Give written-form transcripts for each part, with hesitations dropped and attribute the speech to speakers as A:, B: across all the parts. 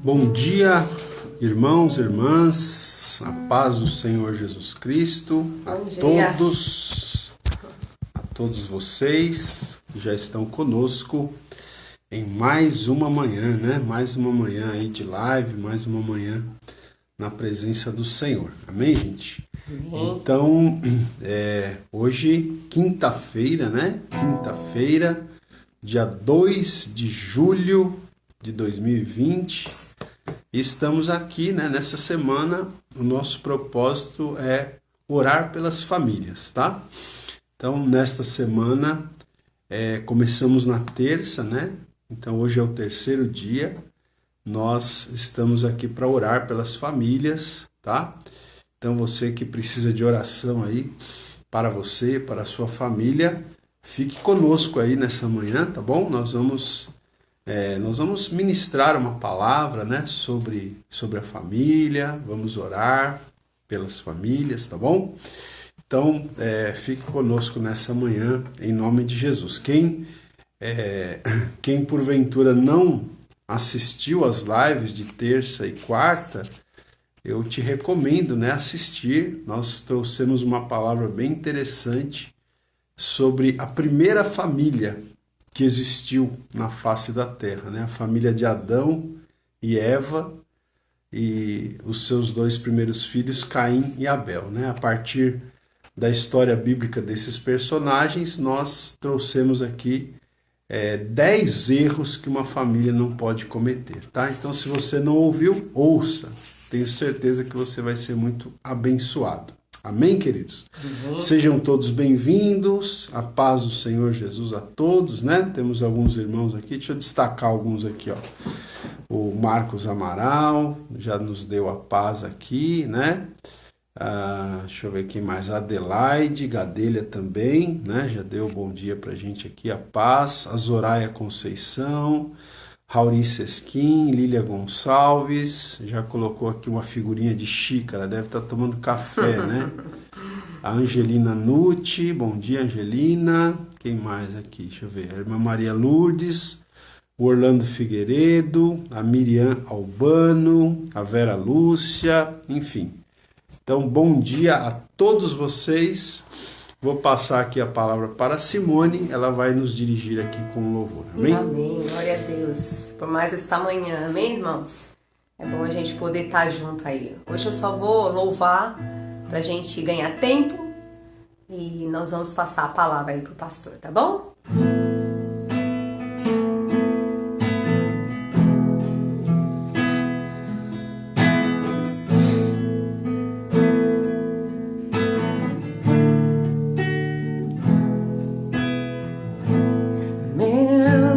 A: Bom dia, irmãos, irmãs, a paz do Senhor Jesus Cristo, a todos vocês que já estão conosco em mais uma manhã, né? Mais uma manhã aí de live, mais uma manhã na presença do Senhor. Amém, gente? Amém. Então, hoje, quinta-feira, né? Quinta-feira, dia 2 de julho de 2020. Estamos aqui, né, nessa semana. O nosso propósito é orar pelas famílias, tá? Então, nesta semana, começamos na terça, né? Então, hoje é o terceiro dia. Nós estamos aqui para orar pelas famílias, tá? Então, você que precisa de oração aí para você, para a sua família, fique conosco aí nessa manhã, tá bom? Nós vamos ministrar uma palavra, né, sobre a família, vamos orar pelas famílias, tá bom? Então, fique conosco nessa manhã, em nome de Jesus. Quem porventura não assistiu às lives de terça e quarta, eu te recomendo, né, assistir. Nós trouxemos uma palavra bem interessante sobre a primeira família que existiu na face da terra, né? A família de Adão e Eva e os seus dois primeiros filhos, Caim e Abel, né? A partir da história bíblica desses personagens, nós trouxemos aqui 10 erros que uma família não pode cometer, tá? Então, se você não ouviu, ouça. Tenho certeza que você vai ser muito abençoado. Amém, queridos? Uhum. Sejam todos bem-vindos, a paz do Senhor Jesus a todos, né? Temos alguns irmãos aqui, deixa eu destacar alguns aqui, ó. O Marcos Amaral já nos deu a paz aqui, né? Deixa eu ver quem mais, a Adelaide Gadelha também, né? Já deu bom dia pra gente aqui, a paz. A Zoraia Conceição, Rauri Sesquim, Lília Gonçalves, já colocou aqui uma figurinha de xícara, deve estar tomando café, né? A Angelina Nucci, bom dia, Angelina. Quem mais aqui? Deixa eu ver. A irmã Maria Lourdes, o Orlando Figueiredo, a Miriam Albano, a Vera Lúcia, enfim. Então, bom dia a todos vocês. Vou passar aqui a palavra para a Simone, ela vai nos dirigir aqui com o louvor. Amém?
B: Amém, glória a Deus. Por mais esta manhã, amém, irmãos? É bom a gente poder estar junto aí. Hoje eu só vou louvar para a gente ganhar tempo e nós vamos passar a palavra aí para o pastor, tá bom?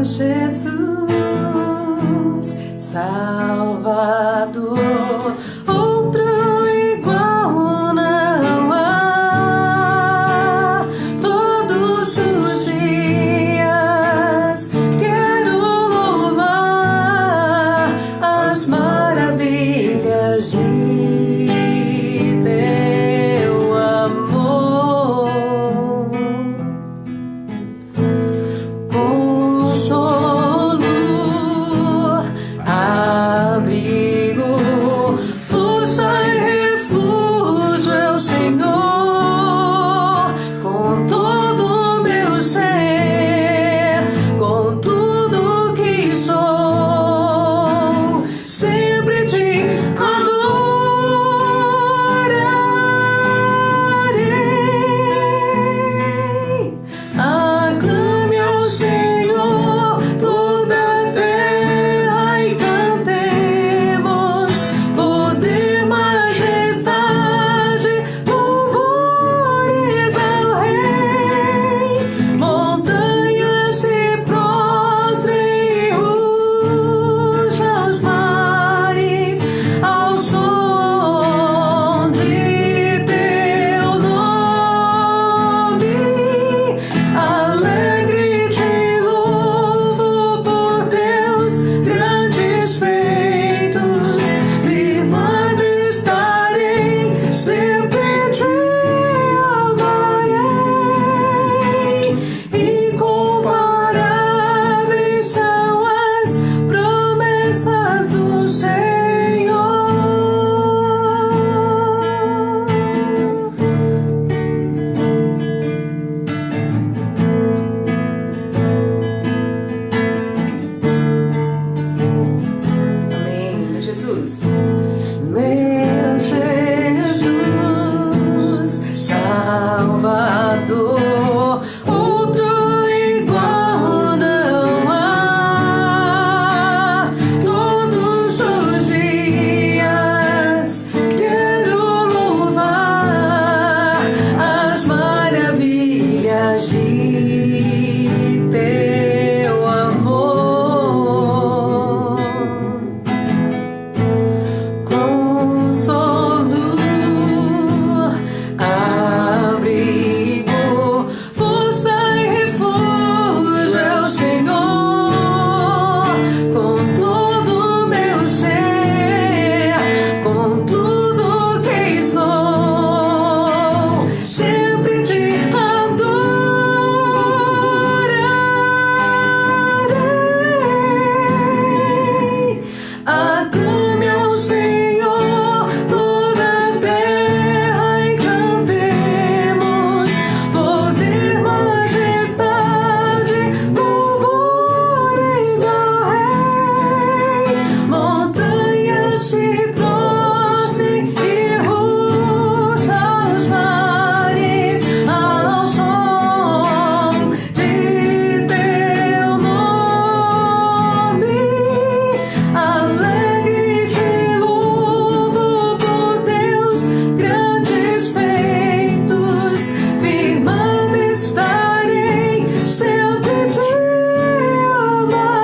C: Jesus, Salvador, outro igual não há. Todos os dias
B: Jesus.
C: Meu Jesus, Salvador, outro igual não há. Todos os dias quero louvar as maravilhas de teu amor. Consolo, abrigo, força e refúgio é o Senhor. Com todo o meu ser, com tudo que sou, sempre te adorarei. Aclame ao Senhor toda a terra e cantemos poder, majestade, louvores ao Rei. Montanhas se prostrem e ruja os mares ao som de teu nome. Alegre te louvo por teus grandes feitos, firmado estarei, sempre te amarei.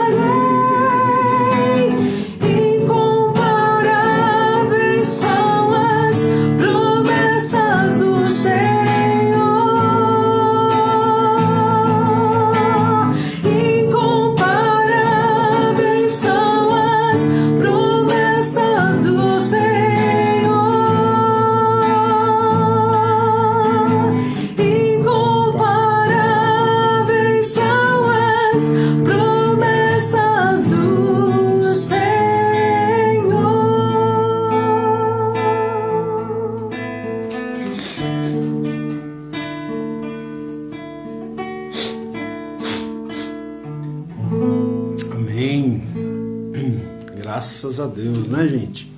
C: Incomparáveis são as promessas do Senhor. Incomparáveis são as promessas do Senhor. Incomparáveis são as promessas do Senhor.
A: Amém. Graças a Deus, né, gente?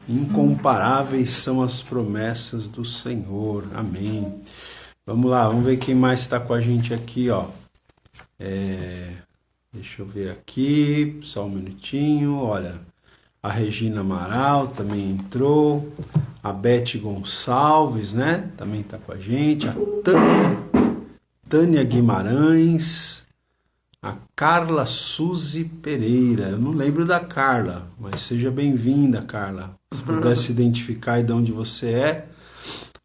A: Incomparáveis são as promessas do Senhor. Amém. Vamos lá, vamos ver quem mais está com a gente aqui, ó. Deixa eu ver aqui, só um minutinho. Olha, a Regina Amaral também entrou. A Beth Gonçalves, né? Também está com a gente. A Tânia Guimarães. A Carla Suzy Pereira. Eu não lembro da Carla, mas seja bem-vinda, Carla. Se pudesse identificar de onde você é.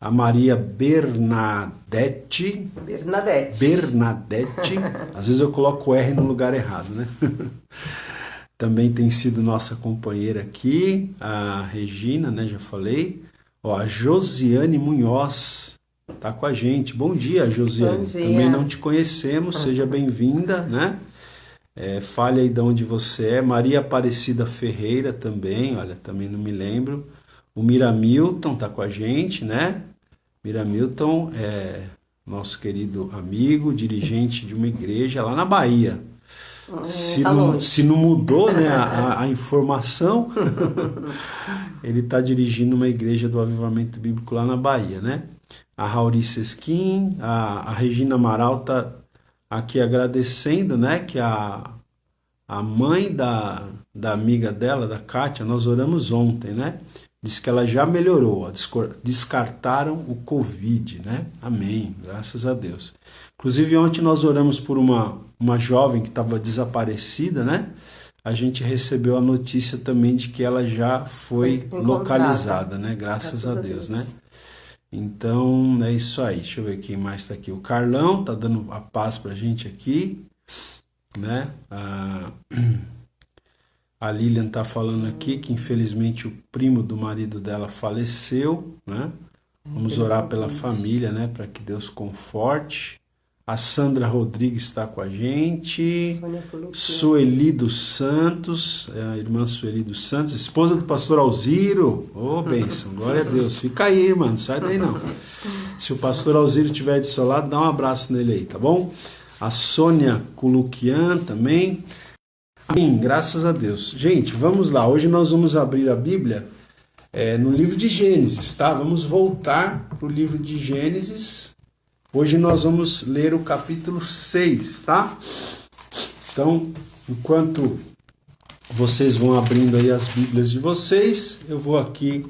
A: A Maria Bernadette. Às vezes eu coloco o R no lugar errado, né? Também tem sido nossa companheira aqui. A Regina, né? Já falei. Ó, a Josiane Munhoz tá com a gente. Bom dia, Josiane.
B: Bom dia.
A: Também não te conhecemos, seja bem-vinda, né? Fale aí de onde você é. Maria Aparecida Ferreira também, olha, também não me lembro. O Miramilton tá com a gente, né? Miramilton é nosso querido amigo, dirigente de uma igreja lá na Bahia. Se não mudou, né, a informação, ele está dirigindo uma igreja do Avivamento Bíblico lá na Bahia, né? A Raurice Esquim, a Regina Amaral está aqui agradecendo, né, que a mãe da amiga dela, da Kátia, nós oramos ontem, né? Diz que ela já melhorou, ó, descartaram o Covid, né? Amém, graças a Deus. Inclusive ontem nós oramos por uma jovem que estava desaparecida, né? A gente recebeu a notícia também de que ela já foi localizada, né? Graças a Deus, né? Então é isso aí. Deixa eu ver quem mais está aqui. O Carlão tá dando a paz pra gente aqui, né? A Lilian tá falando aqui que infelizmente o primo do marido dela faleceu, né? Vamos orar pela família, né? Para que Deus conforte. A Sandra Rodrigues está com a gente. Sueli dos Santos, a irmã Sueli dos Santos, esposa do pastor Alziro. Ô, bênção, glória a Deus. Fica aí, irmão, não sai daí não. Se o pastor Alziro estiver do seu lado, dá um abraço nele aí, tá bom? A Sônia Culuquian também. Amém, graças a Deus. Gente, vamos lá. Hoje nós vamos abrir a Bíblia no livro de Gênesis, tá? Vamos voltar para o livro de Gênesis. Hoje nós vamos ler o capítulo 6, tá? Então, enquanto vocês vão abrindo aí as Bíblias de vocês, eu vou aqui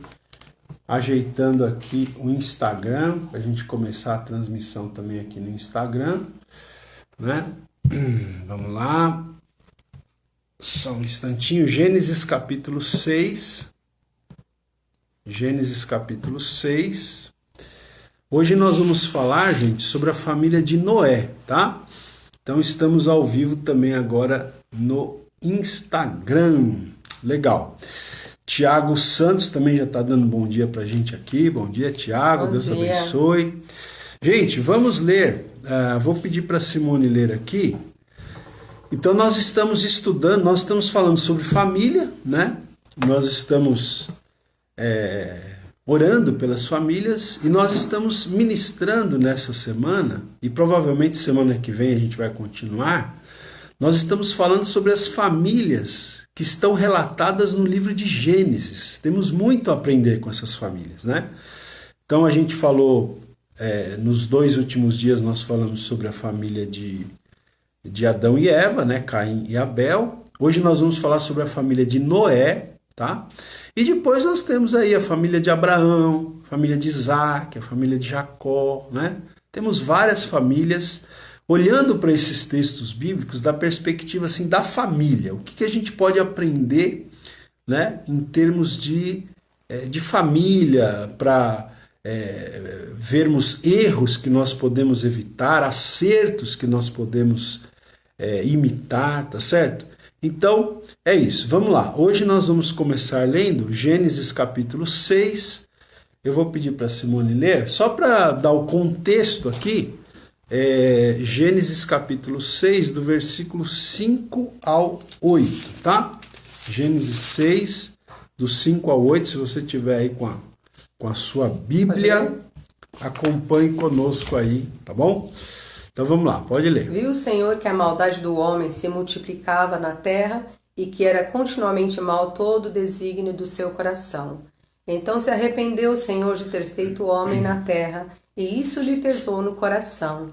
A: ajeitando aqui o Instagram, para a gente começar a transmissão também aqui no Instagram, né? Vamos lá. Só um instantinho. Gênesis capítulo 6. Gênesis capítulo 6. Hoje nós vamos falar, gente, sobre a família de Noé, tá? Então estamos ao vivo também agora no Instagram. Legal. Tiago Santos também já está dando bom dia pra gente aqui. Bom dia, Tiago.
B: Bom
A: Deus
B: dia.
A: abençoe. Gente, vamos ler. Vou pedir para Simone ler aqui. Então nós estamos estudando, nós estamos falando sobre família, né? Nós estamos orando pelas famílias e nós estamos ministrando nessa semana, e provavelmente semana que vem a gente vai continuar, nós estamos falando sobre as famílias que estão relatadas no livro de Gênesis. Temos muito a aprender com essas famílias, né? Então a gente falou, nos 2 últimos dias nós falamos sobre a família de Adão e Eva, né? Caim e Abel. Hoje nós vamos falar sobre a família de Noé, tá? E depois nós temos aí a família de Abraão, a família de Isaac, a família de Jacó, né? Temos várias famílias. Olhando para esses textos bíblicos da perspectiva assim da família, o que a gente pode aprender, né, em termos de família, para vermos erros que nós podemos evitar, acertos que nós podemos imitar, tá certo? Então, é isso. Vamos lá. Hoje nós vamos começar lendo Gênesis capítulo 6. Eu vou pedir para Simone ler, só para dar o contexto aqui. Gênesis capítulo 6, do versículo 5 ao 8, tá? Gênesis 6, do 5 ao 8, se você tiver aí com a sua Bíblia, acompanhe conosco aí, tá bom? Então vamos lá, pode ler.
B: Viu o Senhor que a maldade do homem se multiplicava na terra e que era continuamente mal todo o desígnio do seu coração. Então se arrependeu o Senhor de ter feito o homem na terra, e isso lhe pesou no coração.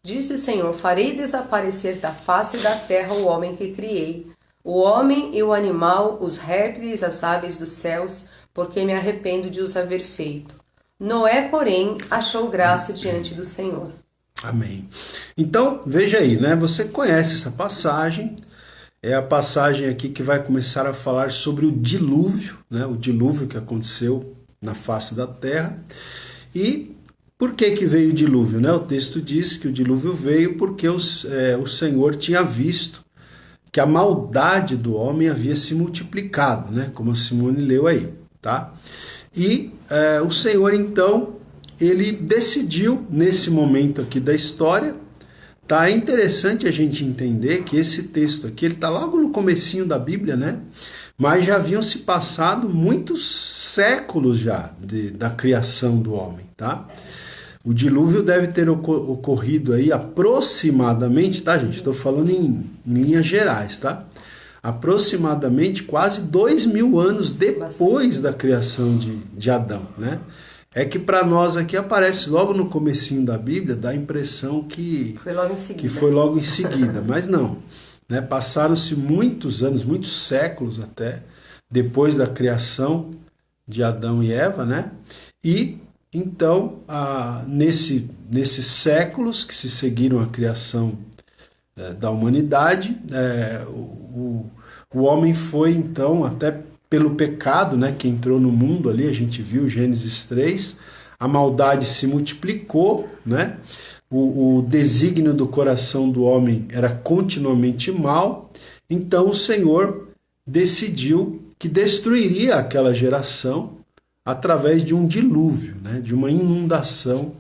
B: Disse o Senhor: farei desaparecer da face da terra o homem que criei, o homem e o animal, os répteis, as aves dos céus, porque me arrependo de os haver feito. Noé, porém, achou graça diante do Senhor.
A: Amém. Então, veja aí, né? Você conhece essa passagem. É a passagem aqui que vai começar a falar sobre o dilúvio, né? O dilúvio que aconteceu na face da terra. E por que veio o dilúvio, né? O texto diz que o dilúvio veio porque o Senhor tinha visto que a maldade do homem havia se multiplicado, né? Como a Simone leu aí, tá? E o Senhor, então, ele decidiu, nesse momento aqui da história, tá? É interessante a gente entender que esse texto aqui, ele está logo no comecinho da Bíblia, né? Mas já haviam se passado muitos séculos já da criação do homem, tá? O dilúvio deve ter ocorrido aí aproximadamente, tá, gente? Estou falando em linhas gerais, tá? Aproximadamente quase 2000 anos depois da criação de Adão, né? É que para nós aqui aparece logo no comecinho da Bíblia, dá a impressão que foi logo em seguida, mas não, né? Passaram-se muitos anos, muitos séculos até, depois da criação de Adão e Eva, né? E então, nesses séculos que se seguiram a criação da humanidade, o homem foi, então, até pelo pecado, né, que entrou no mundo ali, a gente viu Gênesis 3, a maldade se multiplicou, né? O desígnio do coração do homem era continuamente mal, então o Senhor decidiu que destruiria aquela geração através de um dilúvio, né, de uma inundação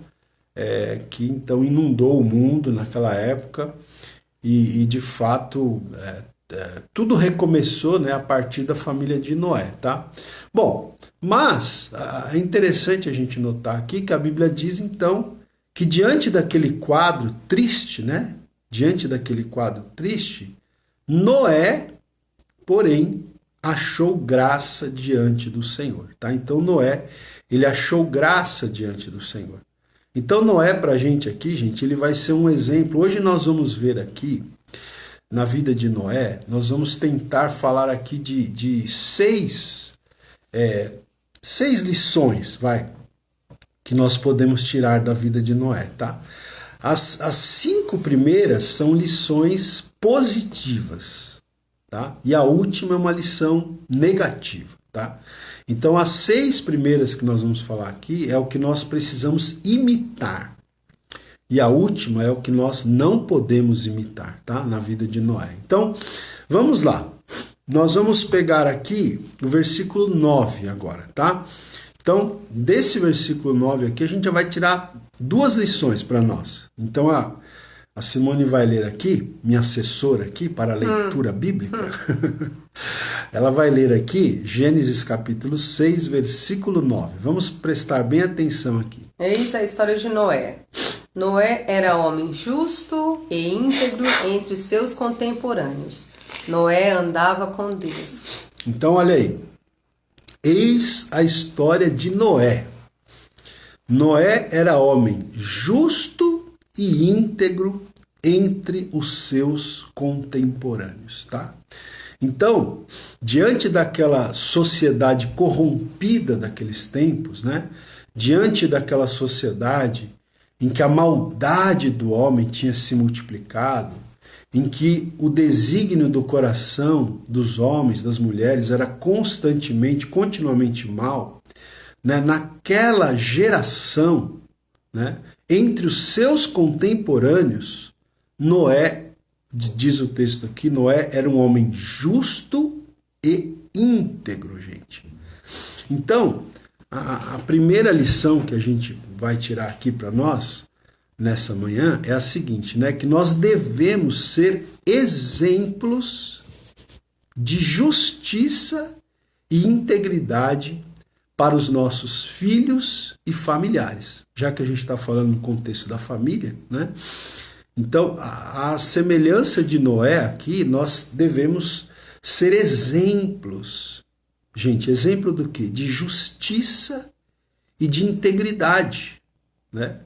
A: que então inundou o mundo naquela época e de fato tudo recomeçou, né, a partir da família de Noé, tá? Bom, mas é interessante a gente notar aqui que a Bíblia diz então que diante daquele quadro triste, né, diante daquele quadro triste, Noé porém, achou graça diante do Senhor. Tá? Então Noé, ele achou graça diante do Senhor. Então Noé, para a gente aqui, gente, ele vai ser um exemplo. Hoje nós vamos ver aqui, na vida de Noé, nós vamos tentar falar aqui de seis lições, que nós podemos tirar da vida de Noé, tá? As 5 primeiras são lições positivas, tá? E a última é uma lição negativa, tá? Então, as 6 primeiras que nós vamos falar aqui é o que nós precisamos imitar. E a última é o que nós não podemos imitar, tá? Na vida de Noé. Então, vamos lá. Nós vamos pegar aqui o versículo 9 agora, tá? Então, desse versículo 9 aqui, a gente já vai tirar 2 lições para nós. Então, a Simone vai ler aqui, minha assessora aqui para a leitura bíblica. Ela vai ler aqui Gênesis capítulo 6, versículo 9. Vamos prestar bem atenção aqui.
B: Eis a história de Noé. Noé era homem justo e íntegro entre os seus contemporâneos. Noé andava com Deus.
A: Então, olha aí. Eis a história de Noé. Noé era homem justo e íntegro entre os seus contemporâneos, tá? Então, diante daquela sociedade corrompida daqueles tempos, né? Diante daquela sociedade em que a maldade do homem tinha se multiplicado, em que o desígnio do coração dos homens, das mulheres, era continuamente mal, né? Naquela geração, né? Entre os seus contemporâneos, Noé, diz o texto aqui, Noé era um homem justo e íntegro, gente. Então, a primeira lição que a gente vai tirar aqui para nós, nessa manhã, é a seguinte, né? Que nós devemos ser exemplos de justiça e integridade para os nossos filhos e familiares. Já que a gente está falando no contexto da família, né? Então, a semelhança de Noé aqui, nós devemos ser exemplos. Gente, exemplo do quê? De justiça e de integridade, né?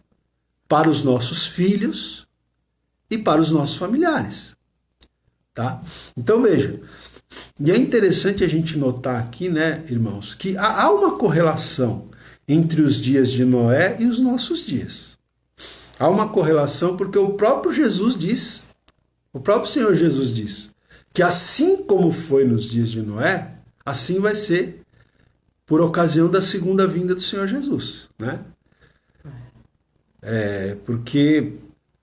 A: Para os nossos filhos e para os nossos familiares, tá? Então, veja, e é interessante a gente notar aqui, né, irmãos, que há uma correlação entre os dias de Noé e os nossos dias. Há uma correlação porque o próprio Jesus diz, o próprio Senhor Jesus diz, que assim como foi nos dias de Noé, assim vai ser por ocasião da segunda vinda do Senhor Jesus, né? Porque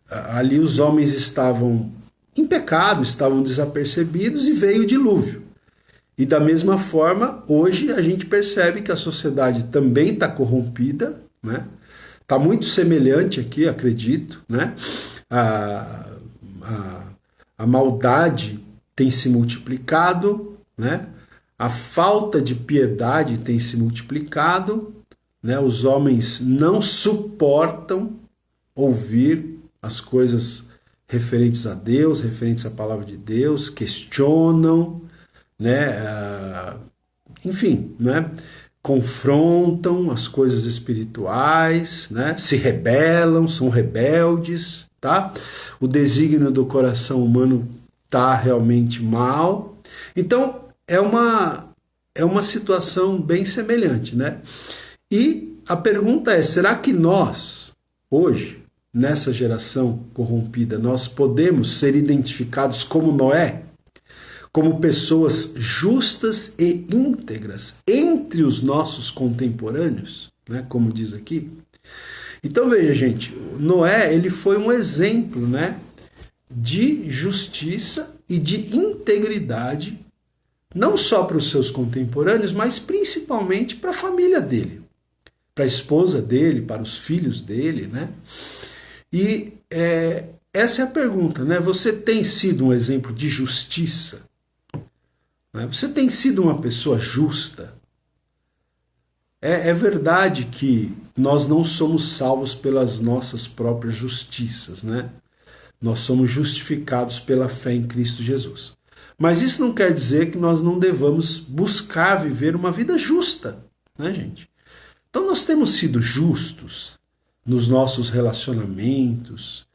A: ali os homens estavam em pecado, estavam desapercebidos e veio o dilúvio. E da mesma forma, hoje a gente percebe que a sociedade também está corrompida, né? Está muito semelhante aqui, acredito, né? A maldade tem se multiplicado, né? A falta de piedade tem se multiplicado, né? Os homens não suportam ouvir as coisas referentes a Deus, referentes à palavra de Deus, questionam, né? Enfim, né? Confrontam as coisas espirituais, né? Se rebelam, são rebeldes, tá? O desígnio do coração humano está realmente mal. Então, é uma situação bem semelhante, né? E a pergunta é, será que nós, hoje, nessa geração corrompida, nós podemos ser identificados como Noé? Como pessoas justas e íntegras entre os nossos contemporâneos, né? Como diz aqui. Então veja, gente, Noé, ele foi um exemplo, né? De justiça e de integridade, não só para os seus contemporâneos, mas principalmente para a família dele, para a esposa dele, para os filhos dele, né? E essa é a pergunta, né? Você tem sido um exemplo de justiça? Né? Você tem sido uma pessoa justa? É verdade que nós não somos salvos pelas nossas próprias justiças, né? Nós somos justificados pela fé em Cristo Jesus. Mas isso não quer dizer que nós não devamos buscar viver uma vida justa, né, gente? Então nós temos sido justos nos nossos relacionamentos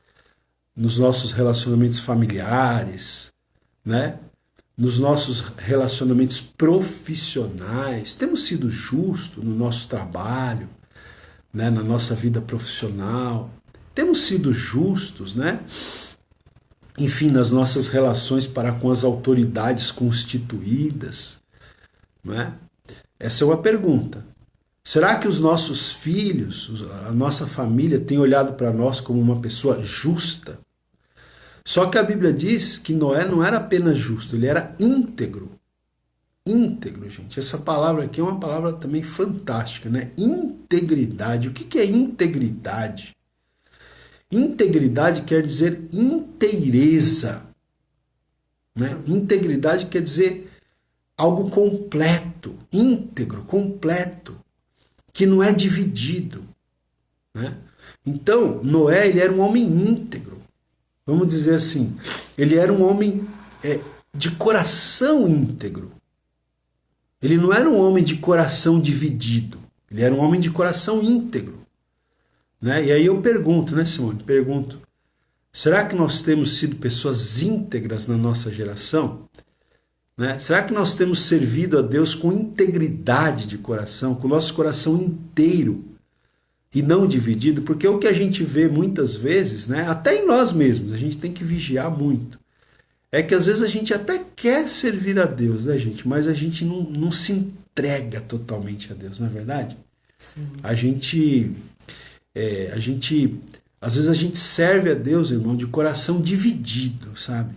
A: familiares, né? Nos nossos relacionamentos profissionais, temos sido justos no nosso trabalho, né? Na nossa vida profissional, temos sido justos, né? Enfim, nas nossas relações para com as autoridades constituídas, né? Essa é uma pergunta. Será que os nossos filhos, a nossa família tem olhado para nós como uma pessoa justa? Só que a Bíblia diz que Noé não era apenas justo, ele era íntegro. Íntegro, gente. Essa palavra aqui é uma palavra também fantástica, né? Integridade. O que é integridade? Integridade quer dizer inteireza, né? Integridade quer dizer algo completo, íntegro, completo, que não é dividido, né? Então, Noé, ele era um homem íntegro. Vamos dizer assim, ele era um homem de coração íntegro. Ele não era um homem de coração dividido. Ele era um homem de coração íntegro. Né? E aí eu pergunto, né, Simone? Pergunto, será que nós temos sido pessoas íntegras na nossa geração? Né? Será que nós temos servido a Deus com integridade de coração, com o nosso coração inteiro e não dividido? Porque o que a gente vê muitas vezes, né, até em nós mesmos, a gente tem que vigiar muito, é que às vezes a gente até quer servir a Deus, né, gente? Mas a gente não se entrega totalmente a Deus, não é verdade?
B: Sim.
A: Às vezes a gente serve a Deus, irmão, de coração dividido, sabe?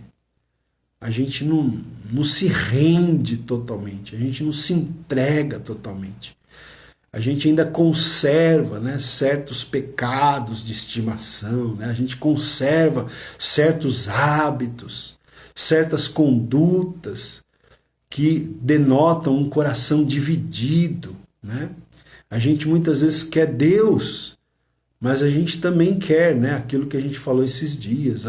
A: A gente não se rende totalmente, a gente não se entrega totalmente. A gente ainda conserva, né, certos pecados de estimação, né? A gente conserva certos hábitos, certas condutas que denotam um coração dividido, né? A gente muitas vezes quer Deus, mas a gente também quer, né, aquilo que a gente falou esses dias,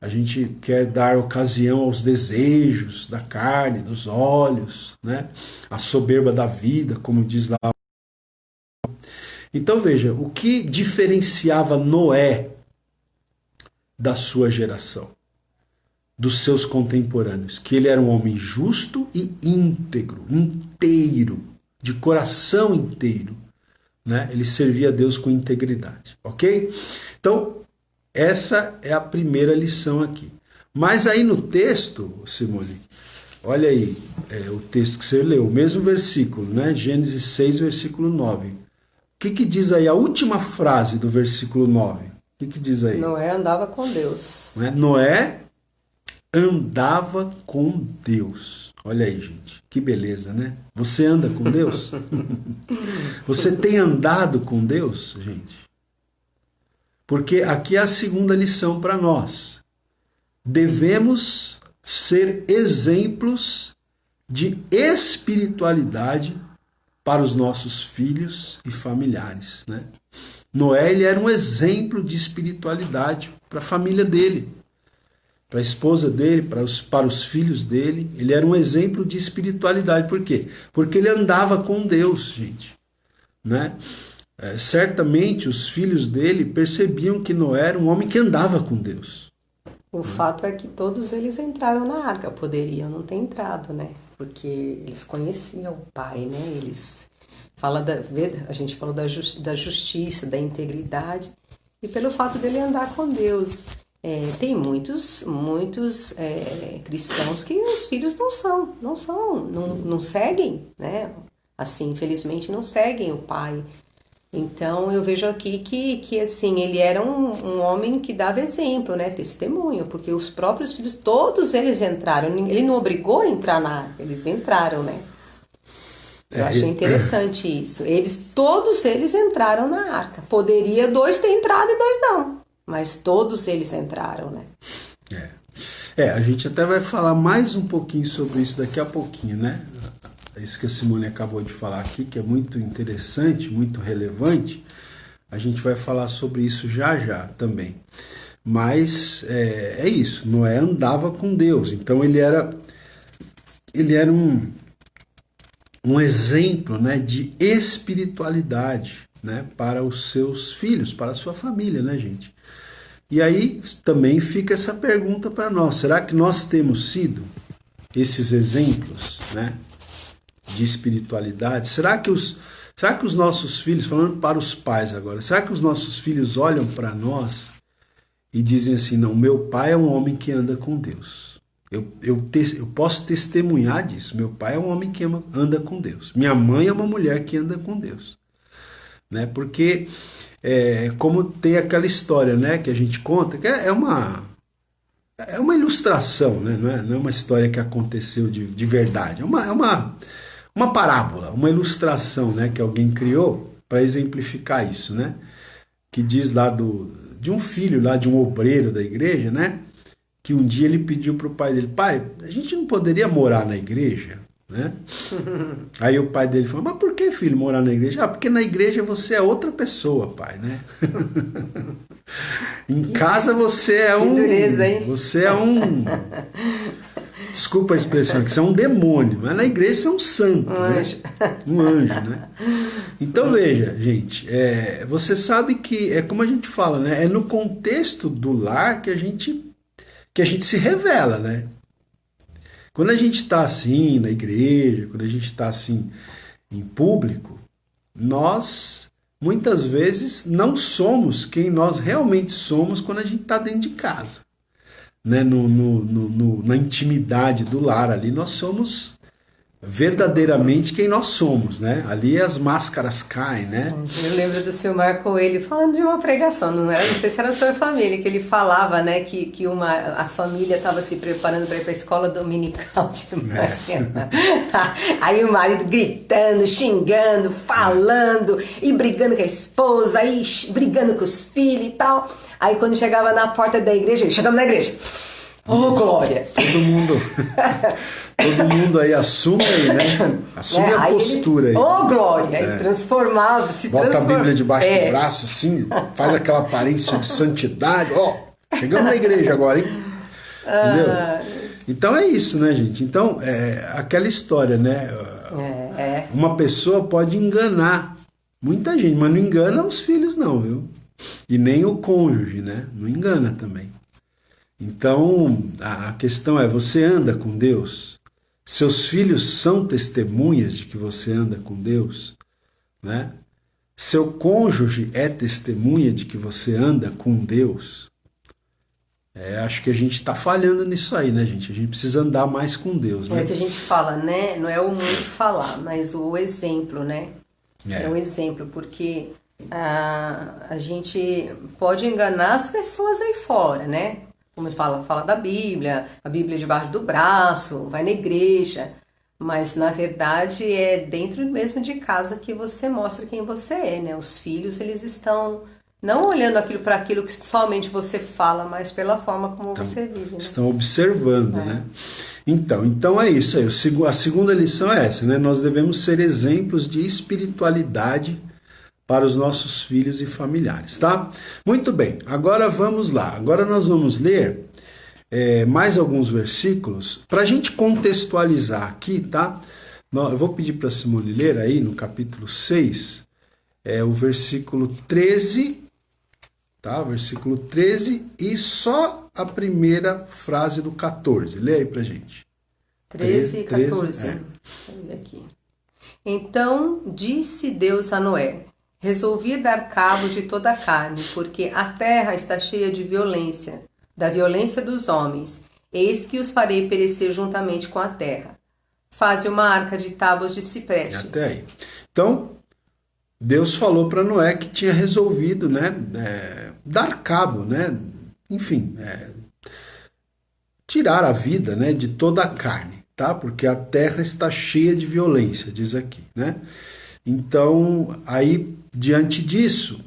A: a gente quer dar ocasião aos desejos da carne, dos olhos, né? A soberba da vida, como diz lá. Então veja, o que diferenciava Noé da sua geração, dos seus contemporâneos? Que ele era um homem justo e íntegro, inteiro, de coração inteiro, né? Ele servia a Deus com integridade, ok? Então, essa é a primeira lição aqui. Mas aí no texto, Simone, olha aí, o texto que você leu, o mesmo versículo, né? Gênesis 6, versículo 9. O que diz aí a última frase do versículo 9? O que diz aí?
B: Noé andava com Deus.
A: Né? Noé andava com Deus. Olha aí, gente, que beleza, né? Você anda com Deus? Você tem andado com Deus, gente? Porque aqui é a segunda lição para nós. Devemos ser exemplos de espiritualidade para os nossos filhos e familiares, né? Noé, ele era um exemplo de espiritualidade para a família dele, para a esposa dele, para os filhos dele. Ele era um exemplo de espiritualidade. Por quê? Porque ele andava com Deus, gente, né? Certamente os filhos dele percebiam que Noé era um homem que andava com Deus.
B: O fato é que todos eles entraram na arca, poderiam não ter entrado, né? Porque eles conheciam o pai, né? A gente falou da justiça, da integridade, e pelo fato dele andar com Deus. Tem muitos cristãos que os filhos não seguem, né? Assim, infelizmente não seguem o pai. Então eu vejo aqui que assim, ele era um homem que dava exemplo, né? Testemunho, porque os próprios filhos, todos eles entraram. Ele não obrigou a entrar na arca, eles entraram, né? Eu achei interessante isso. Todos eles entraram na arca. Poderia 2 ter entrado e 2 não. Mas todos eles entraram, né?
A: A gente até vai falar mais um pouquinho sobre isso daqui a pouquinho, né? Isso que a Simone acabou de falar aqui, que é muito interessante, muito relevante. A gente vai falar sobre isso já também. Mas é isso, Noé andava com Deus, então ele era um exemplo, né, de espiritualidade, né, para os seus filhos, para a sua família, né, gente? E aí também fica essa pergunta para nós: será que nós temos sido esses exemplos, né, de espiritualidade? Será que os nossos filhos, falando para os pais agora, será que os nossos filhos olham para nós e dizem assim: não, meu pai é um homem que anda com Deus. Eu posso testemunhar disso. Meu pai é um homem que anda com Deus. Minha mãe é uma mulher que anda com Deus. Né? Porque, como tem aquela história, né, que a gente conta, que é uma ilustração, né? Não é uma história que aconteceu de verdade. É uma parábola, uma ilustração, né, que alguém criou para exemplificar isso, né? Que diz lá de um filho, lá de um obreiro da igreja, né? Que um dia ele pediu para o pai dele: pai, a gente não poderia morar na igreja? Né? Aí o pai dele falou: mas por que, filho, morar na igreja? Ah, porque na igreja você é outra pessoa, pai, né? Em casa você é um...
B: Que dureza, hein?
A: Você é um... Desculpa a expressão, que você é um demônio, mas na igreja você é um santo, né?
B: Anjo.
A: Um anjo, né? Então veja, gente, você sabe que, como a gente fala, né? É no contexto do lar que a gente se revela, né? Quando a gente está assim na igreja, quando a gente está assim em público, nós muitas vezes não somos quem nós realmente somos quando a gente está dentro de casa. Né? Na intimidade do lar ali, nós somos verdadeiramente quem nós somos, né? Ali as máscaras caem, né?
B: Eu lembro do seu Marco Coelho falando de uma pregação, não sei se era a sua família, que ele falava, né, que a família estava se preparando para ir para a escola dominical de manhã. Aí o marido gritando, xingando, falando, e brigando com a esposa, aí brigando com os filhos e tal. Aí quando chegava na porta da igreja, chegamos na igreja. Oh, glória!
A: Todo mundo aí assume aí, né? Assume a postura aí.
B: Oh, glória! Aí transformava, se
A: bota
B: transformava.
A: A Bíblia debaixo do braço, assim, faz aquela aparência de santidade. Ó, chegamos na igreja agora, hein? Entendeu? Então é isso, né, gente? Então, aquela história, né? Uma pessoa pode enganar muita gente, mas não engana os filhos não, viu? E nem o cônjuge, né? Não engana também. Então, a questão é: você anda com Deus? Seus filhos são testemunhas de que você anda com Deus? Né? Seu cônjuge é testemunha de que você anda com Deus? Acho que a gente está falhando nisso aí, né, gente? A gente precisa andar mais com Deus, né?
B: É o que a gente fala, né? Não é o muito falar, mas o exemplo, né? É um exemplo, porque a gente pode enganar as pessoas aí fora, né? Como fala da Bíblia, a Bíblia debaixo do braço, vai na igreja, mas na verdade é dentro mesmo de casa que você mostra quem você é, né? Os filhos, eles estão não olhando para aquilo que somente você fala, mas pela forma como você vive, né?
A: Estão observando, né? Então é isso aí. A segunda lição é essa, né? Nós devemos ser exemplos de espiritualidade para os nossos filhos e familiares, tá? Muito bem, agora vamos lá. Agora nós vamos ler mais alguns versículos para a gente contextualizar aqui, tá? Eu vou pedir para a Simone ler aí no capítulo 6, o versículo 13, tá? Versículo 13 e só a primeira frase do 14. Lê aí pra gente.
B: 13 e 14. Deixa eu ver aqui. Então disse Deus a Noé: resolvi dar cabo de toda a carne, porque a terra está cheia de violência, da violência dos homens. Eis que os farei perecer juntamente com a terra. Faze uma arca de tábuas de cipreste.
A: Até aí. Então, Deus falou para Noé que tinha resolvido, né, dar cabo, né, enfim, tirar a vida, né, de toda a carne, tá? Porque a terra está cheia de violência, diz aqui, né? Então, aí, diante disso,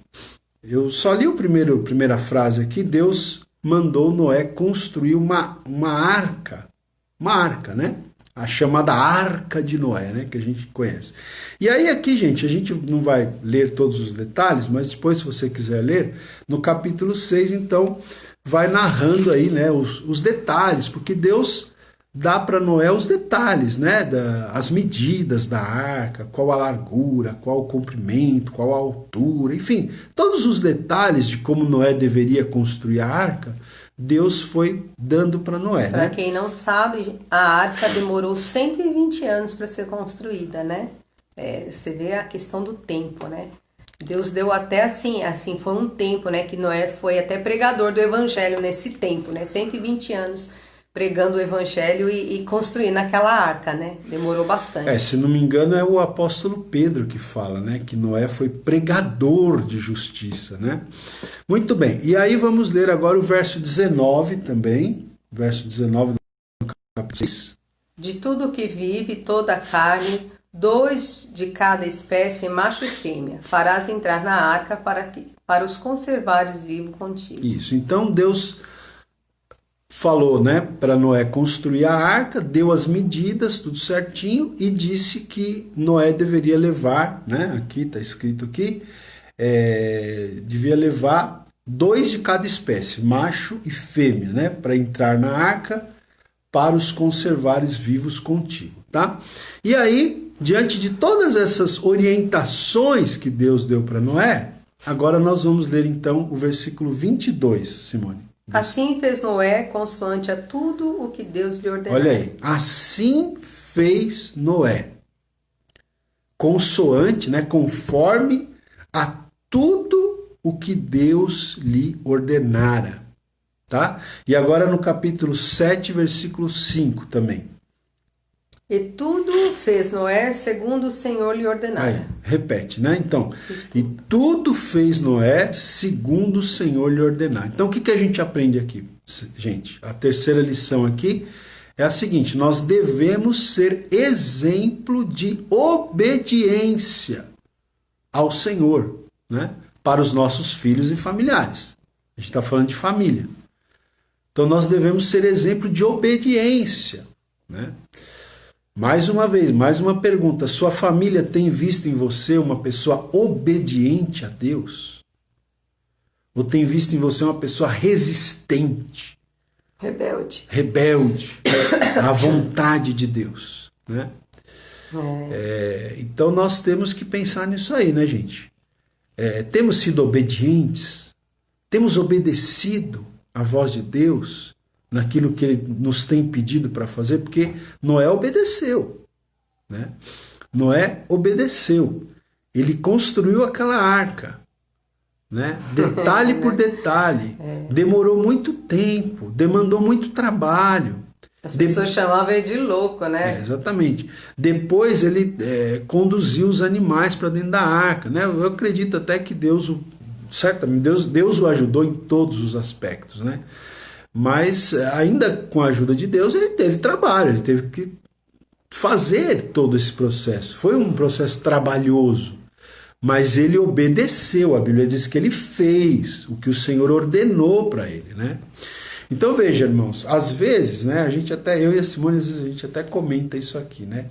A: eu só li a primeira frase aqui. Deus mandou Noé construir uma arca, né? A chamada Arca de Noé, né? Que a gente conhece. E aí aqui, gente, a gente não vai ler todos os detalhes, mas depois, se você quiser ler, no capítulo 6, então, vai narrando aí, né, os detalhes, porque Deus dá para Noé os detalhes, né, as medidas da arca, qual a largura, qual o comprimento, qual a altura, enfim, todos os detalhes de como Noé deveria construir a arca, Deus foi dando para Noé,
B: Para
A: né?
B: quem não sabe, a arca demorou 120 anos para ser construída, né? Você vê a questão do tempo, né? Deus deu até assim foi um tempo, né, que Noé foi até pregador do evangelho nesse tempo, né? 120 anos pregando o evangelho e construindo aquela arca, né? Demorou bastante.
A: Se não me engano, é o apóstolo Pedro que fala, né, que Noé foi pregador de justiça, né? Muito bem. E aí vamos ler agora o verso 19 também, verso 19 do capítulo 6.
B: De tudo que vive, toda a carne, 2 de cada espécie, macho e fêmea, farás entrar na arca para os conservares vivos contigo.
A: Isso. Então Deus falou, né, para Noé construir a arca, deu as medidas, tudo certinho, e disse que Noé deveria levar, né, aqui está escrito aqui, devia levar 2 de cada espécie, macho e fêmea, né, para entrar na arca, para os conservares vivos contigo, tá? E aí, diante de todas essas orientações que Deus deu para Noé, agora nós vamos ler então o versículo 22, Simone.
B: Assim fez Noé, consoante a tudo o que Deus lhe ordenou.
A: Olha aí, assim fez Noé, consoante, né, conforme a tudo o que Deus lhe ordenara, tá? E agora no capítulo 7, versículo 5 também.
B: E tudo fez Noé segundo o Senhor lhe ordenara.
A: Aí, repete, né? Então, e tudo fez Noé segundo o Senhor lhe ordenar. Então, o que a gente aprende aqui, gente? A terceira lição aqui é a seguinte: nós devemos ser exemplo de obediência ao Senhor, né? Para os nossos filhos e familiares. A gente está falando de família. Então, nós devemos ser exemplo de obediência, né? Mais uma vez, mais uma pergunta. Sua família tem visto em você uma pessoa obediente a Deus? Ou tem visto em você uma pessoa resistente? Rebelde à vontade de Deus, né? Então nós temos que pensar nisso aí, né, gente? Temos sido obedientes? Temos obedecido à voz de Deus? Naquilo que ele nos tem pedido para fazer, porque Noé obedeceu, né? Noé obedeceu. Ele construiu aquela arca, né? Detalhe por detalhe. Demorou muito tempo, demandou muito trabalho.
B: As pessoas chamavam ele de louco, né?
A: Exatamente. Depois ele conduziu os animais para dentro da arca, né? Eu acredito até que Deus o ajudou em todos os aspectos, né? Mas ainda com a ajuda de Deus ele teve trabalho, ele teve que fazer todo esse processo. Foi um processo trabalhoso, mas ele obedeceu. A Bíblia diz que ele fez o que o Senhor ordenou para ele, né? Então veja, irmãos, às vezes, né, eu e a Simone, às vezes a gente até comenta isso aqui, né?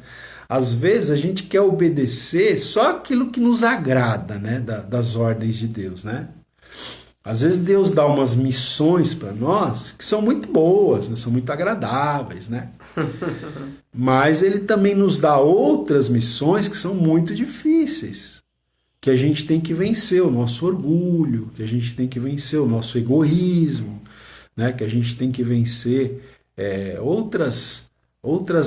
A: Às vezes a gente quer obedecer só aquilo que nos agrada, né, das ordens de Deus, né? Às vezes Deus dá umas missões para nós que são muito boas, né? São muito agradáveis, né? Mas ele também nos dá outras missões que são muito difíceis, que a gente tem que vencer o nosso orgulho, que a gente tem que vencer o nosso egoísmo, né? Que a gente tem que vencer outras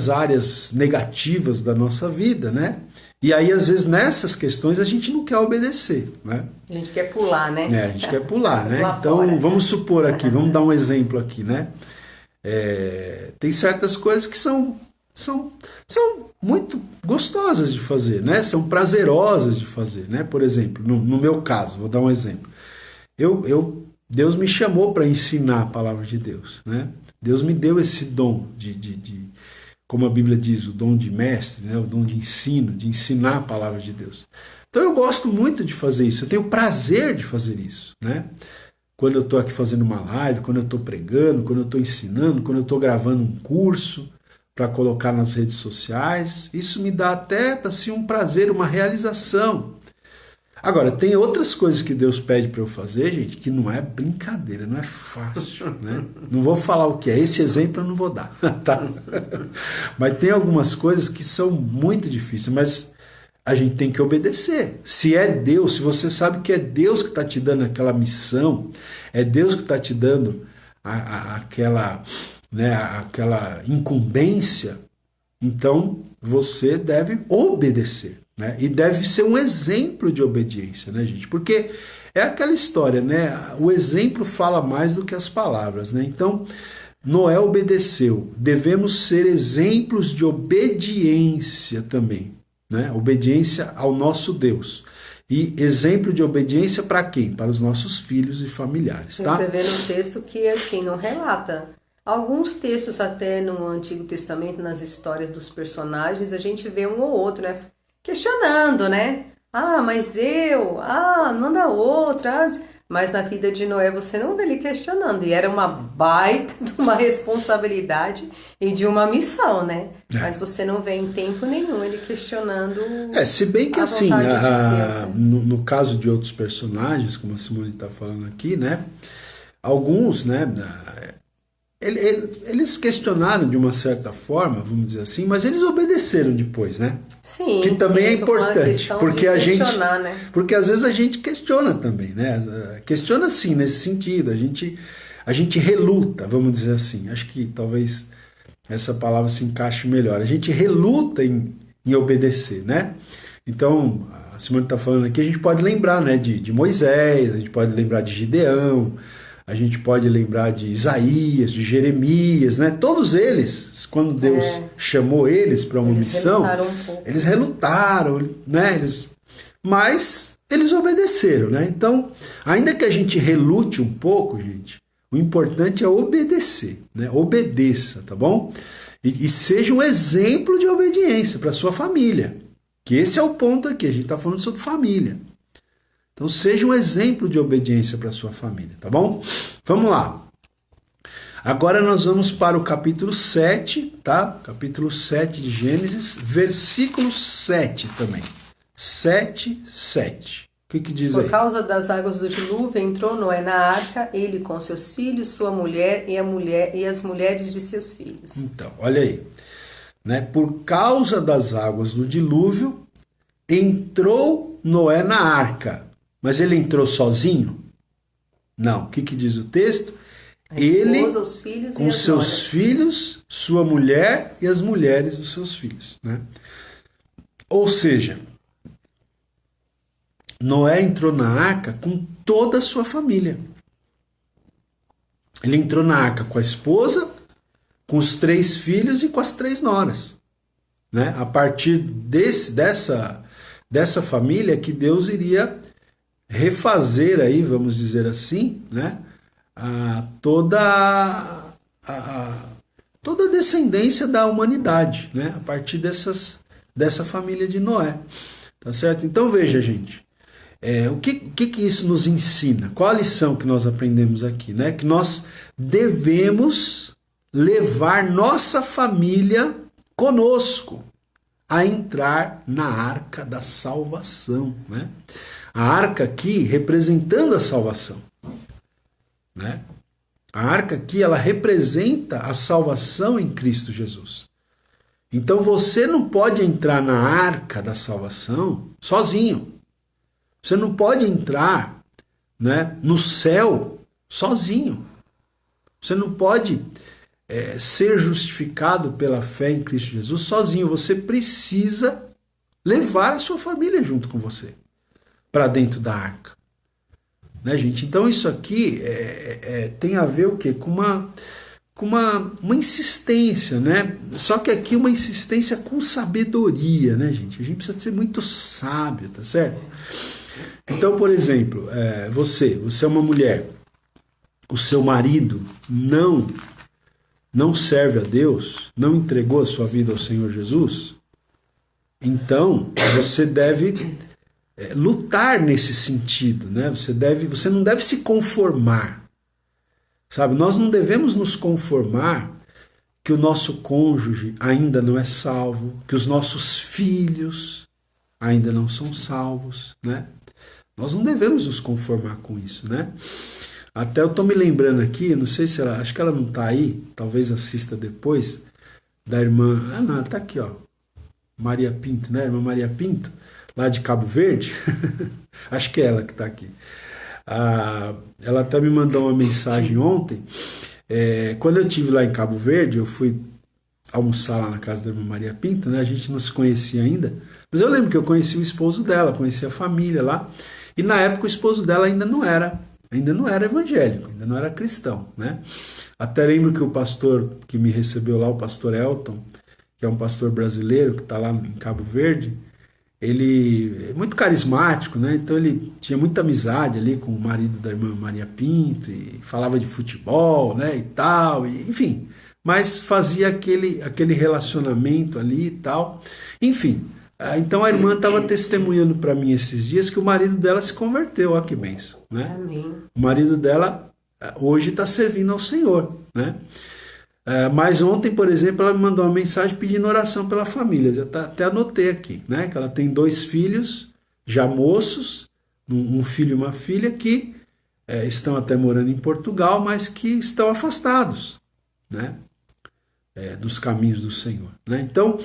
A: áreas negativas da nossa vida, né? E aí, às vezes, nessas questões, a gente não quer obedecer, né?
B: A gente quer pular, né?
A: A gente quer pular, né?
B: Pular
A: Então,
B: fora.
A: vamos supor aqui, vamos dar um exemplo aqui, né? Tem certas coisas que são muito gostosas de fazer, né? São prazerosas de fazer, né? Por exemplo, no meu caso, vou dar um exemplo. Deus me chamou para ensinar a palavra de Deus, né? Deus me deu esse dom de como a Bíblia diz, o dom de mestre, né? O dom de ensino, de ensinar a palavra de Deus. Então eu gosto muito de fazer isso, eu tenho prazer de fazer isso, né? Quando eu estou aqui fazendo uma live, quando eu estou pregando, quando eu estou ensinando, quando eu estou gravando um curso para colocar nas redes sociais, isso me dá até assim, um prazer, uma realização. Agora, tem outras coisas que Deus pede para eu fazer, gente, que não é brincadeira, não é fácil, né? Não vou falar o que é, esse exemplo eu não vou dar, tá? Mas tem algumas coisas que são muito difíceis, mas a gente tem que obedecer. Se é Deus, se você sabe que é Deus que está te dando aquela missão, é Deus que está te dando aquela, né, aquela incumbência, então você deve obedecer. Né? E deve ser um exemplo de obediência, né, gente? Porque é aquela história, né? O exemplo fala mais do que as palavras, né? Então, Noé obedeceu. Devemos ser exemplos de obediência também, né? Obediência ao nosso Deus. E exemplo de obediência para quem? Para os nossos filhos e familiares, tá?
B: Você vê no texto que, assim, não relata. Alguns textos até no Antigo Testamento, nas histórias dos personagens, a gente vê um ou outro, né? Questionando, né? Manda outro. Mas na vida de Noé você não vê ele questionando. E era uma baita de uma responsabilidade e de uma missão, né? Mas você não vê em tempo nenhum ele questionando.
A: Se bem que assim,
B: de Deus, né?
A: no caso de outros personagens, como a Simone está falando aqui, né? Alguns, né? Eles questionaram de uma certa forma, vamos dizer assim, mas eles obedeceram depois, né?
B: Sim,
A: que também é importante, porque a gente,
B: né?
A: porque às vezes a gente questiona também, né? Questiona sim nesse sentido, a gente reluta, vamos dizer assim. Acho que talvez essa palavra se encaixe melhor. A gente reluta em obedecer, né? Então, a Simone está falando aqui, a gente pode lembrar, né, de Moisés, a gente pode lembrar de Gideão, a gente pode lembrar de Isaías, de Jeremias, né? Todos eles, quando Deus chamou eles para uma missão, eles relutaram, né? Mas eles obedeceram, né? Então, ainda que a gente relute um pouco, gente, o importante é obedecer, né? Obedeça, tá bom? E seja um exemplo de obediência para sua família, que esse é o ponto aqui, a gente está falando sobre família. Então seja um exemplo de obediência para a sua família, tá bom? Vamos lá. Agora nós vamos para o capítulo 7, tá? Capítulo 7 de Gênesis, versículo 7 também. 7, 7. O que diz aí?
B: Por causa das águas do dilúvio, entrou Noé na arca, ele com seus filhos, sua mulher e as mulheres de seus filhos.
A: Então, olha aí. Né? Por causa das águas do dilúvio, entrou Noé na arca. Mas ele entrou sozinho? Não. O que diz o texto? Ele,
B: os filhos
A: com seus filhos, sua mulher e as mulheres dos seus filhos. Né? Ou seja, Noé entrou na arca com toda a sua família. Ele entrou na arca com a esposa, com os 3 filhos e com as 3 noras. Né? A partir dessa família que Deus iria refazer aí, vamos dizer assim, né, toda a descendência da humanidade, né, a partir dessa família de Noé, tá certo? Então veja, gente, o que isso nos ensina? Qual a lição que nós aprendemos aqui, né? Que nós devemos levar nossa família conosco a entrar na arca da salvação, né? A arca aqui representando a salvação, né? A arca aqui, ela representa a salvação em Cristo Jesus. Então você não pode entrar na arca da salvação sozinho. Você não pode entrar, né, no céu sozinho. Você não pode ser justificado pela fé em Cristo Jesus sozinho. Você precisa levar a sua família junto com você para dentro da arca, né, gente? Então isso aqui tem a ver o quê? Com uma insistência, né? Só que aqui uma insistência com sabedoria, né, gente? A gente precisa ser muito sábio, tá certo? Então, por exemplo, você é uma mulher, o seu marido não serve a Deus, não entregou a sua vida ao Senhor Jesus, então você deve lutar nesse sentido, né? Você não deve se conformar, sabe? Nós não devemos nos conformar que o nosso cônjuge ainda não é salvo, que os nossos filhos ainda não são salvos, né? Nós não devemos nos conformar com isso, né? Até eu tô me lembrando aqui, não sei se ela, acho que ela não tá aí, talvez assista depois, da irmã, não, ela tá aqui, ó, Maria Pinto, né? Irmã Maria Pinto, lá de Cabo Verde, acho que é ela que tá aqui. Ela até me mandou uma mensagem ontem. Quando eu estive lá em Cabo Verde, eu fui almoçar lá na casa da irmã Maria Pinto, né? A gente não se conhecia ainda, mas eu lembro que eu conheci o esposo dela, conheci a família lá, e na época o esposo dela ainda não era evangélico, ainda não era cristão, né? Até lembro que o pastor que me recebeu lá, o pastor Elton, que é um pastor brasileiro que está lá em Cabo Verde, ele é muito carismático, né? Então ele tinha muita amizade ali com o marido da irmã Maria Pinto e falava de futebol, né? E tal, enfim. Mas fazia aquele relacionamento ali e tal. Enfim, então a irmã estava testemunhando para mim esses dias que o marido dela se converteu. Olha que bênção, né?
B: Amém.
A: O marido dela hoje está servindo ao Senhor, né? Mas ontem, por exemplo, ela me mandou uma mensagem pedindo oração pela família. Já até anotei aqui, né? Que ela tem 2 filhos, já moços, um filho e uma filha, que estão até morando em Portugal, mas que estão afastados, né? Dos caminhos do Senhor, né? Então,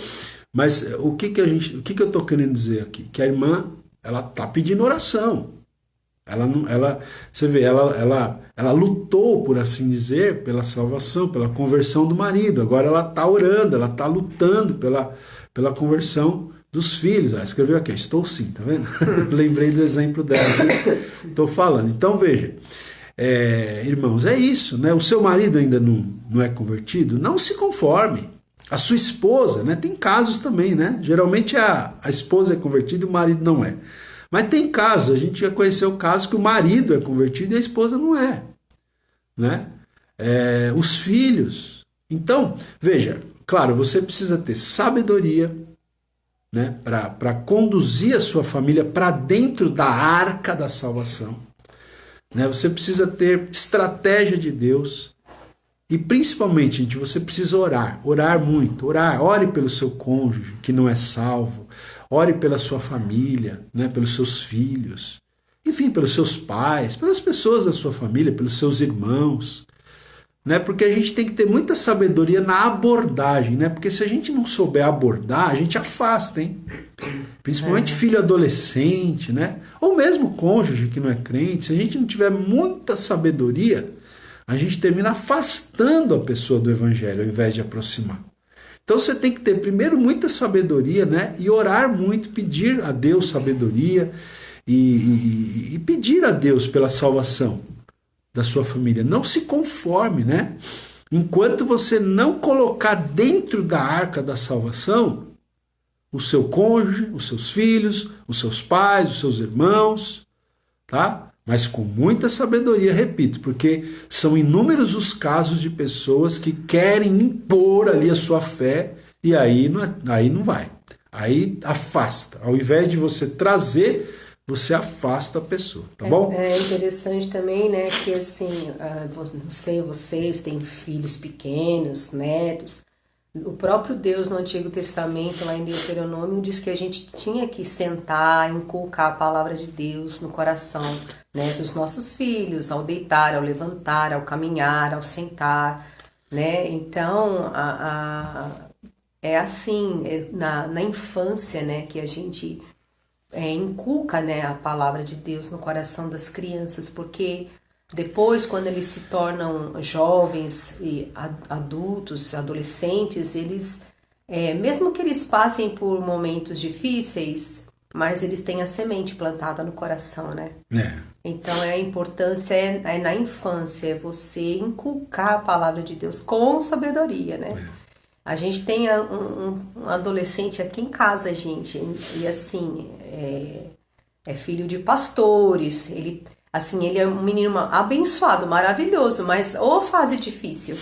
A: mas o que eu estou querendo dizer aqui? Que a irmã, ela está pedindo oração. Você vê, ela lutou, por assim dizer, pela salvação, pela conversão do marido. Agora ela está orando, ela está lutando pela conversão dos filhos. Escreveu aqui, estou sim, tá vendo? Lembrei do exemplo dela que estou falando. Então veja, irmãos, é isso, né? O seu marido ainda não é convertido? Não se conforme. A sua esposa, né? Tem casos também, né? Geralmente a esposa é convertida e o marido não é. Mas tem casos, a gente já conheceu casos que o marido é convertido e a esposa não é, né? Os filhos. Então, veja, claro, você precisa ter sabedoria, né, para conduzir a sua família para dentro da arca da salvação, né? Você precisa ter estratégia de Deus e principalmente, gente, você precisa orar muito, ore pelo seu cônjuge que não é salvo. Ore pela sua família, né, pelos seus filhos, enfim, pelos seus pais, pelas pessoas da sua família, pelos seus irmãos, né? Porque a gente tem que ter muita sabedoria na abordagem, né? Porque se a gente não souber abordar, a gente afasta, hein? Principalmente filho adolescente, né? Ou mesmo cônjuge que não é crente, se a gente não tiver muita sabedoria, a gente termina afastando a pessoa do evangelho ao invés de aproximar. Então você tem que ter primeiro muita sabedoria, né? E orar muito, pedir a Deus sabedoria e pedir a Deus pela salvação da sua família. Não se conforme, né? Enquanto você não colocar dentro da arca da salvação o seu cônjuge, os seus filhos, os seus pais, os seus irmãos, tá? Mas com muita sabedoria, repito, porque são inúmeros os casos de pessoas que querem impor ali a sua fé e aí não vai. Aí afasta. Ao invés de você trazer, você afasta a pessoa, tá bom?
B: É interessante também, né, que assim, não sei, vocês têm filhos pequenos, netos. O próprio Deus no Antigo Testamento, lá em Deuteronômio, diz que a gente tinha que sentar, inculcar a palavra de Deus no coração, né, dos nossos filhos, ao deitar, ao levantar, ao caminhar, ao sentar, né? Então, é assim, na infância, né, que a gente inculca, né, a palavra de Deus no coração das crianças, porque depois, quando eles se tornam jovens e adultos, adolescentes, eles, mesmo que eles passem por momentos difíceis, mas eles têm a semente plantada no coração, né? Então, a importância é na infância, é você inculcar a palavra de Deus com sabedoria, né? A gente tem um adolescente aqui em casa, gente, e assim, é filho de pastores, ele é um menino abençoado, maravilhoso, mas fase difícil,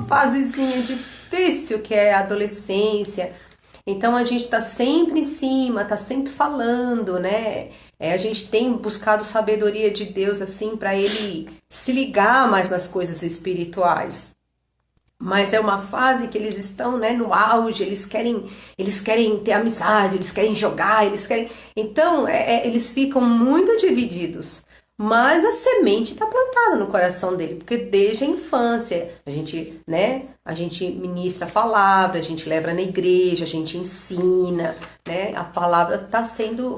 B: fasezinha difícil que é a adolescência. Então a gente tá sempre em cima, tá sempre falando, né? A gente tem buscado sabedoria de Deus assim para ele se ligar mais nas coisas espirituais. Mas é uma fase que eles estão, né, no auge, eles querem ter amizade, eles querem jogar, Então, eles ficam muito divididos. Mas a semente está plantada no coração dele, porque desde a infância a gente ministra a palavra, a gente leva na igreja, a gente ensina, né? A palavra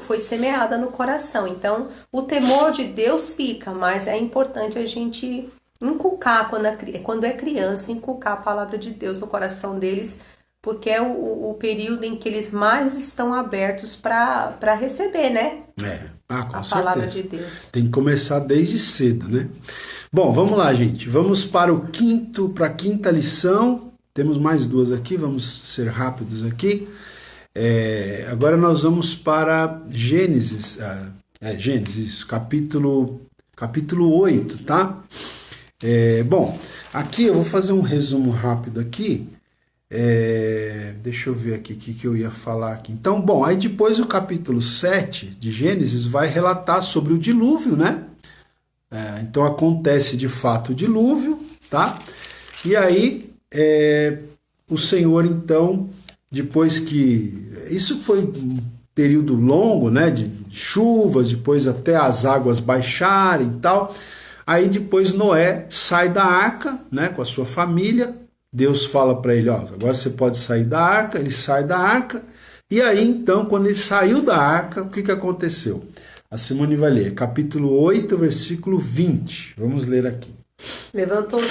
B: foi semeada no coração. Então, o temor de Deus fica, mas é importante a gente inculcar, quando é criança, inculcar a palavra de Deus no coração deles, porque é o período em que eles mais estão abertos para receber, né?
A: Com
B: a
A: certeza.
B: Palavra de Deus.
A: Tem que começar desde cedo, né? Bom, vamos lá, gente. Vamos para a quinta lição. Temos mais duas aqui, vamos ser rápidos aqui. Agora nós vamos para Gênesis. Gênesis, capítulo 8, tá? Bom, aqui eu vou fazer um resumo rápido aqui. Deixa eu ver aqui o que eu ia falar aqui. Então, bom, aí depois o capítulo 7 de Gênesis vai relatar sobre o dilúvio, né? Então acontece de fato o dilúvio, tá? E aí o Senhor, então, depois que... Isso foi um período longo, né? De chuvas, depois até as águas baixarem e tal. Aí depois Noé sai da arca, né? Com a sua família. Deus fala para ele, agora você pode sair da arca, ele sai da arca, e aí então, quando ele saiu da arca, o que aconteceu? A Simone vai ler, capítulo 8, versículo 20, vamos ler aqui.
B: Levantou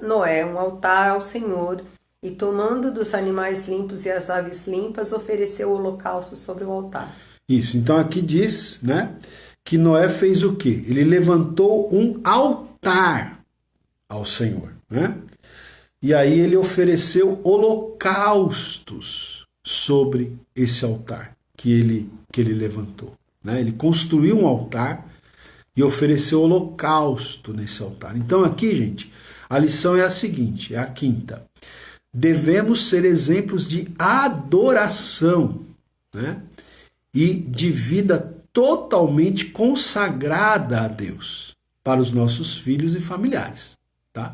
B: Noé um altar ao Senhor, e tomando dos animais limpos e as aves limpas, ofereceu o holocausto sobre o altar.
A: Isso, então aqui diz, né, que Noé fez o quê? Ele levantou um altar ao Senhor, né? E aí ele ofereceu holocaustos sobre esse altar que ele levantou, né? Ele construiu um altar e ofereceu holocausto nesse altar. Então aqui, gente, a lição é a seguinte, é a quinta. Devemos ser exemplos de adoração, né? E de vida totalmente consagrada a Deus para os nossos filhos e familiares. Tá?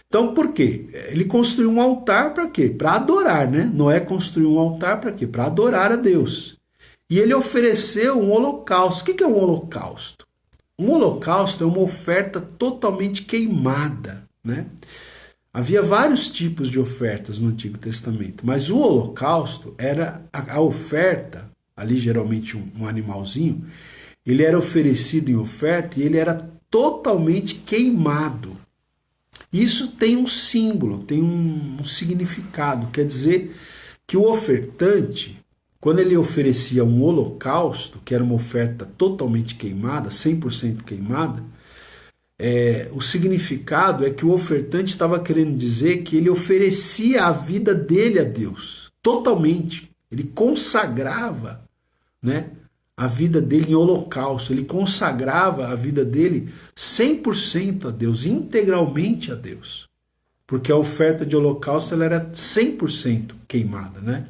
A: Então, por quê? Ele construiu um altar para quê? Para adorar, né? Noé construiu um altar para quê? Para adorar a Deus. E ele ofereceu um holocausto. O que é um holocausto? Um holocausto é uma oferta totalmente queimada, né? Havia vários tipos de ofertas no Antigo Testamento, mas o holocausto era a oferta, ali geralmente um animalzinho, ele era oferecido em oferta e ele era totalmente queimado. Isso tem um símbolo, tem um significado. Quer dizer que o ofertante, quando ele oferecia um holocausto, que era uma oferta totalmente queimada, 100% queimada, o significado é que o ofertante estava querendo dizer que ele oferecia a vida dele a Deus, totalmente. Ele consagrava, né, a vida dele em holocausto, ele consagrava a vida dele 100% a Deus, integralmente a Deus. Porque a oferta de holocausto ela era 100% queimada, né?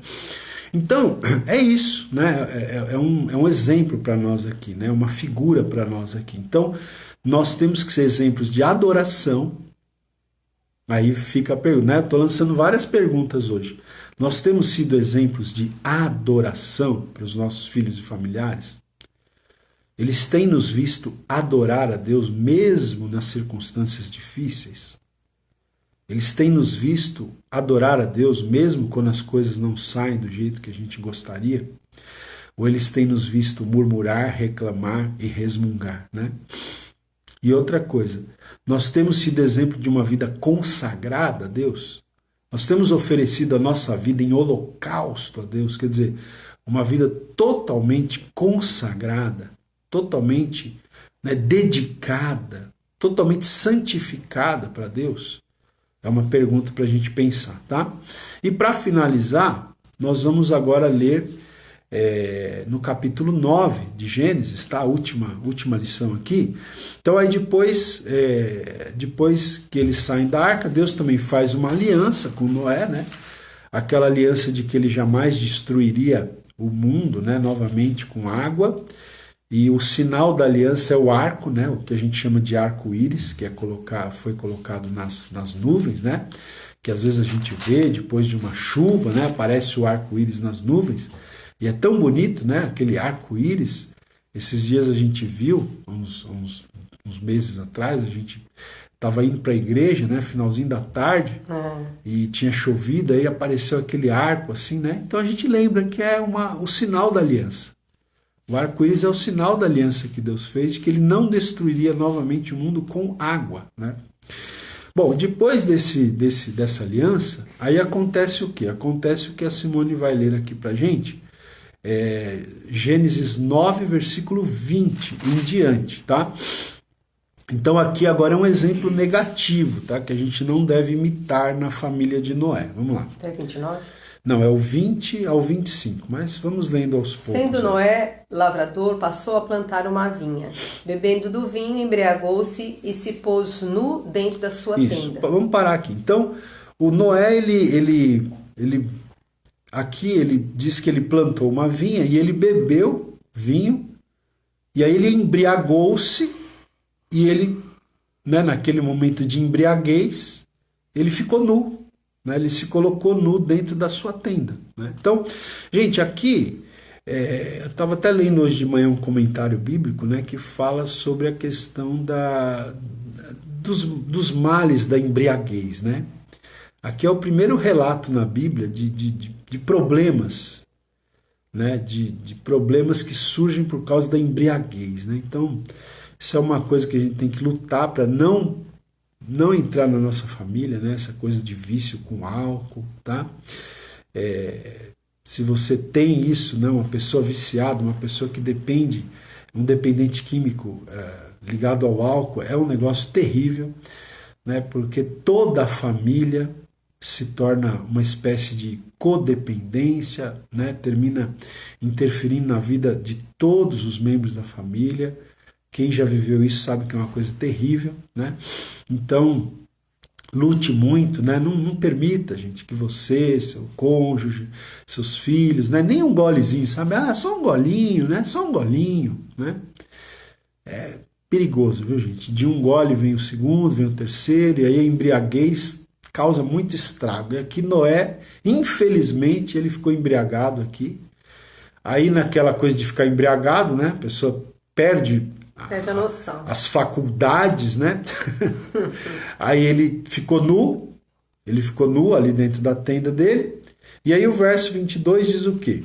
A: Então, é isso, né? É um exemplo para nós aqui, né? Uma figura para nós aqui. Então, nós temos que ser exemplos de adoração. Aí fica a pergunta, né? Estou lançando várias perguntas hoje. Nós temos sido exemplos de adoração para os nossos filhos e familiares? Eles têm nos visto adorar a Deus mesmo nas circunstâncias difíceis? Eles têm nos visto adorar a Deus mesmo quando as coisas não saem do jeito que a gente gostaria? Ou eles têm nos visto murmurar, reclamar e resmungar, né? E outra coisa, nós temos sido exemplo de uma vida consagrada a Deus? Nós temos oferecido a nossa vida em holocausto a Deus, quer dizer, uma vida totalmente consagrada, totalmente, né, dedicada, totalmente santificada para Deus? É uma pergunta para a gente pensar, tá? E para finalizar, nós vamos agora ler no capítulo 9 de Gênesis, tá? A última lição aqui. Então aí depois que eles saem da arca, Deus também faz uma aliança com Noé, né? Aquela aliança de que ele jamais destruiria o mundo, né? Novamente com água. E o sinal da aliança é o arco, né? O que a gente chama de arco-íris, que foi colocado nas nuvens, né? Que às vezes a gente vê depois de uma chuva, né? Aparece o arco-íris nas nuvens. E é tão bonito, né? Aquele arco-íris. Esses dias a gente viu, uns meses atrás, a gente estava indo para a igreja, né? Finalzinho da tarde, e tinha chovido, aí apareceu aquele arco assim, né? Então a gente lembra que é o sinal da aliança. O arco-íris é o sinal da aliança que Deus fez, de que ele não destruiria novamente o mundo com água, né? Bom, depois dessa aliança, aí acontece o quê? Acontece o que a Simone vai ler aqui pra gente, Gênesis 9, versículo 20 em diante, tá? Então aqui agora é um exemplo negativo, tá? Que a gente não deve imitar na família de Noé. Vamos lá.
B: Até 29?
A: Não, é o 20 ao 25, mas vamos lendo aos poucos.
B: Sendo Noé lavrador, passou a plantar uma vinha. Bebendo do vinho, embriagou-se e se pôs nu dentro da sua tenda.
A: Vamos parar aqui. Então, o Noé, aqui ele diz que ele plantou uma vinha e ele bebeu vinho, e aí ele embriagou-se, e ele, né, naquele momento de embriaguez, ele ficou nu. Né, ele se colocou nu dentro da sua tenda. Né? Então, gente, aqui, eu estava até lendo hoje de manhã um comentário bíblico, né, que fala sobre a questão dos males da embriaguez. Né? Aqui é o primeiro relato na Bíblia de problemas, né, de problemas que surgem por causa da embriaguez. Né? Então, isso é uma coisa que a gente tem que lutar para não entrar na nossa família, né? Essa coisa de vício com álcool, tá? Se você tem isso, né? Uma pessoa viciada, uma pessoa que depende, um dependente químico ligado ao álcool, é um negócio terrível, né? Porque toda a família se torna uma espécie de codependência, né? Termina interferindo na vida de todos os membros da família. Quem já viveu isso sabe que é uma coisa terrível, né? Então, lute muito, né? Não permita, gente, que você, seu cônjuge, seus filhos, né? Nem um golezinho, sabe? Só um golinho, né? Só um golinho, né? É perigoso, viu, gente? De um gole vem o segundo, vem o terceiro, e aí a embriaguez causa muito estrago. E aqui Noé, infelizmente, ele ficou embriagado aqui. Aí naquela coisa de ficar embriagado, né? A pessoa perde
B: a noção.
A: As faculdades, né? Aí ele ficou nu ali dentro da tenda dele. E aí o verso 22 diz o quê?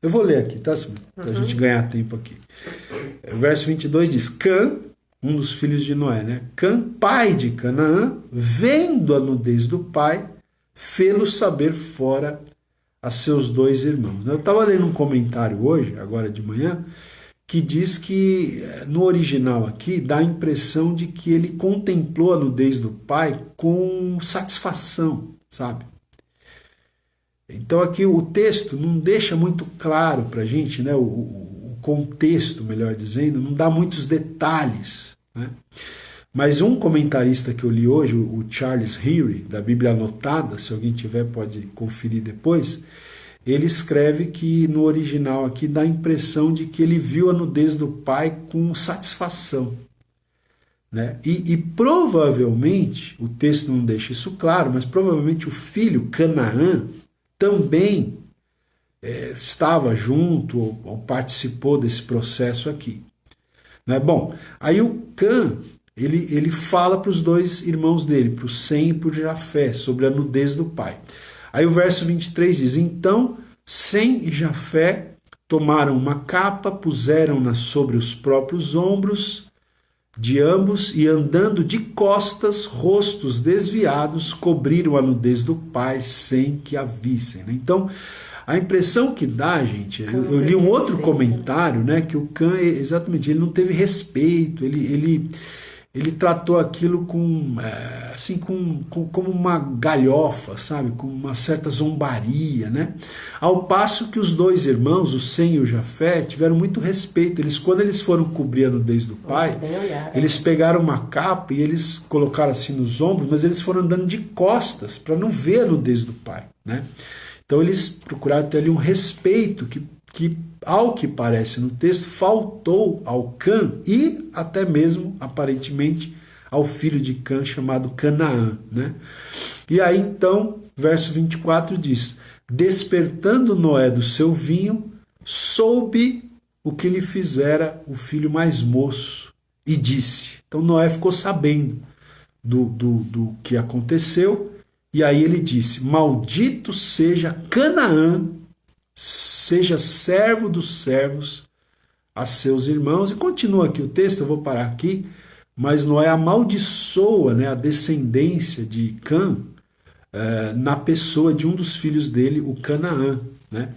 A: Eu vou ler aqui, tá? Pra gente ganhar tempo aqui. O verso 22 diz: Cã, um dos filhos de Noé, né? Cã, pai de Canaã, vendo a nudez do pai, fê-lo saber fora a seus 2 irmãos. Eu estava lendo um comentário hoje, agora de manhã, que diz que no original aqui dá a impressão de que ele contemplou a nudez do pai com satisfação, sabe? Então aqui o texto não deixa muito claro para a gente, né? O contexto, melhor dizendo, não dá muitos detalhes, né? Mas um comentarista que eu li hoje, o Charles Heery, da Bíblia Anotada, se alguém tiver pode conferir depois, ele escreve que no original aqui dá a impressão de que ele viu a nudez do pai com satisfação. Né? E provavelmente, o texto não deixa isso claro, mas provavelmente o filho Canaã também estava junto ou participou desse processo aqui. Né? Bom, aí o Cã, ele fala para os 2 irmãos dele, para o Sem e para o Jafé, sobre a nudez do pai. Aí o verso 23 diz: Então Sem e Jafé tomaram uma capa, puseram-na sobre os próprios ombros de ambos e, andando de costas, rostos desviados, cobriram a nudez do pai sem que a vissem. Né? Então, a impressão que dá, gente, eu li um outro comentário, né, que o Cã, exatamente, ele não teve respeito, ele tratou aquilo como uma galhofa, sabe? Com uma certa zombaria, né? Ao passo que os 2 irmãos, o Sem e o Jafé, tiveram muito respeito. Quando eles foram cobrir a nudez do pai, eles pegaram uma capa e eles colocaram assim nos ombros, mas eles foram andando de costas para não ver a nudez do pai, né? Então eles procuraram ter ali um respeito que que, ao que parece no texto, faltou ao Cã e até mesmo, aparentemente, ao filho de Cã chamado Canaã, né? E aí então, verso 24 diz: despertando Noé do seu vinho, soube o que lhe fizera o filho mais moço e disse. Então Noé ficou sabendo do que aconteceu, e aí ele disse: maldito seja Canaã, seja servo dos servos a seus irmãos. E continua aqui o texto, eu vou parar aqui, mas Noé amaldiçoa, né, a descendência de Cã na pessoa de um dos filhos dele, o Canaã, né?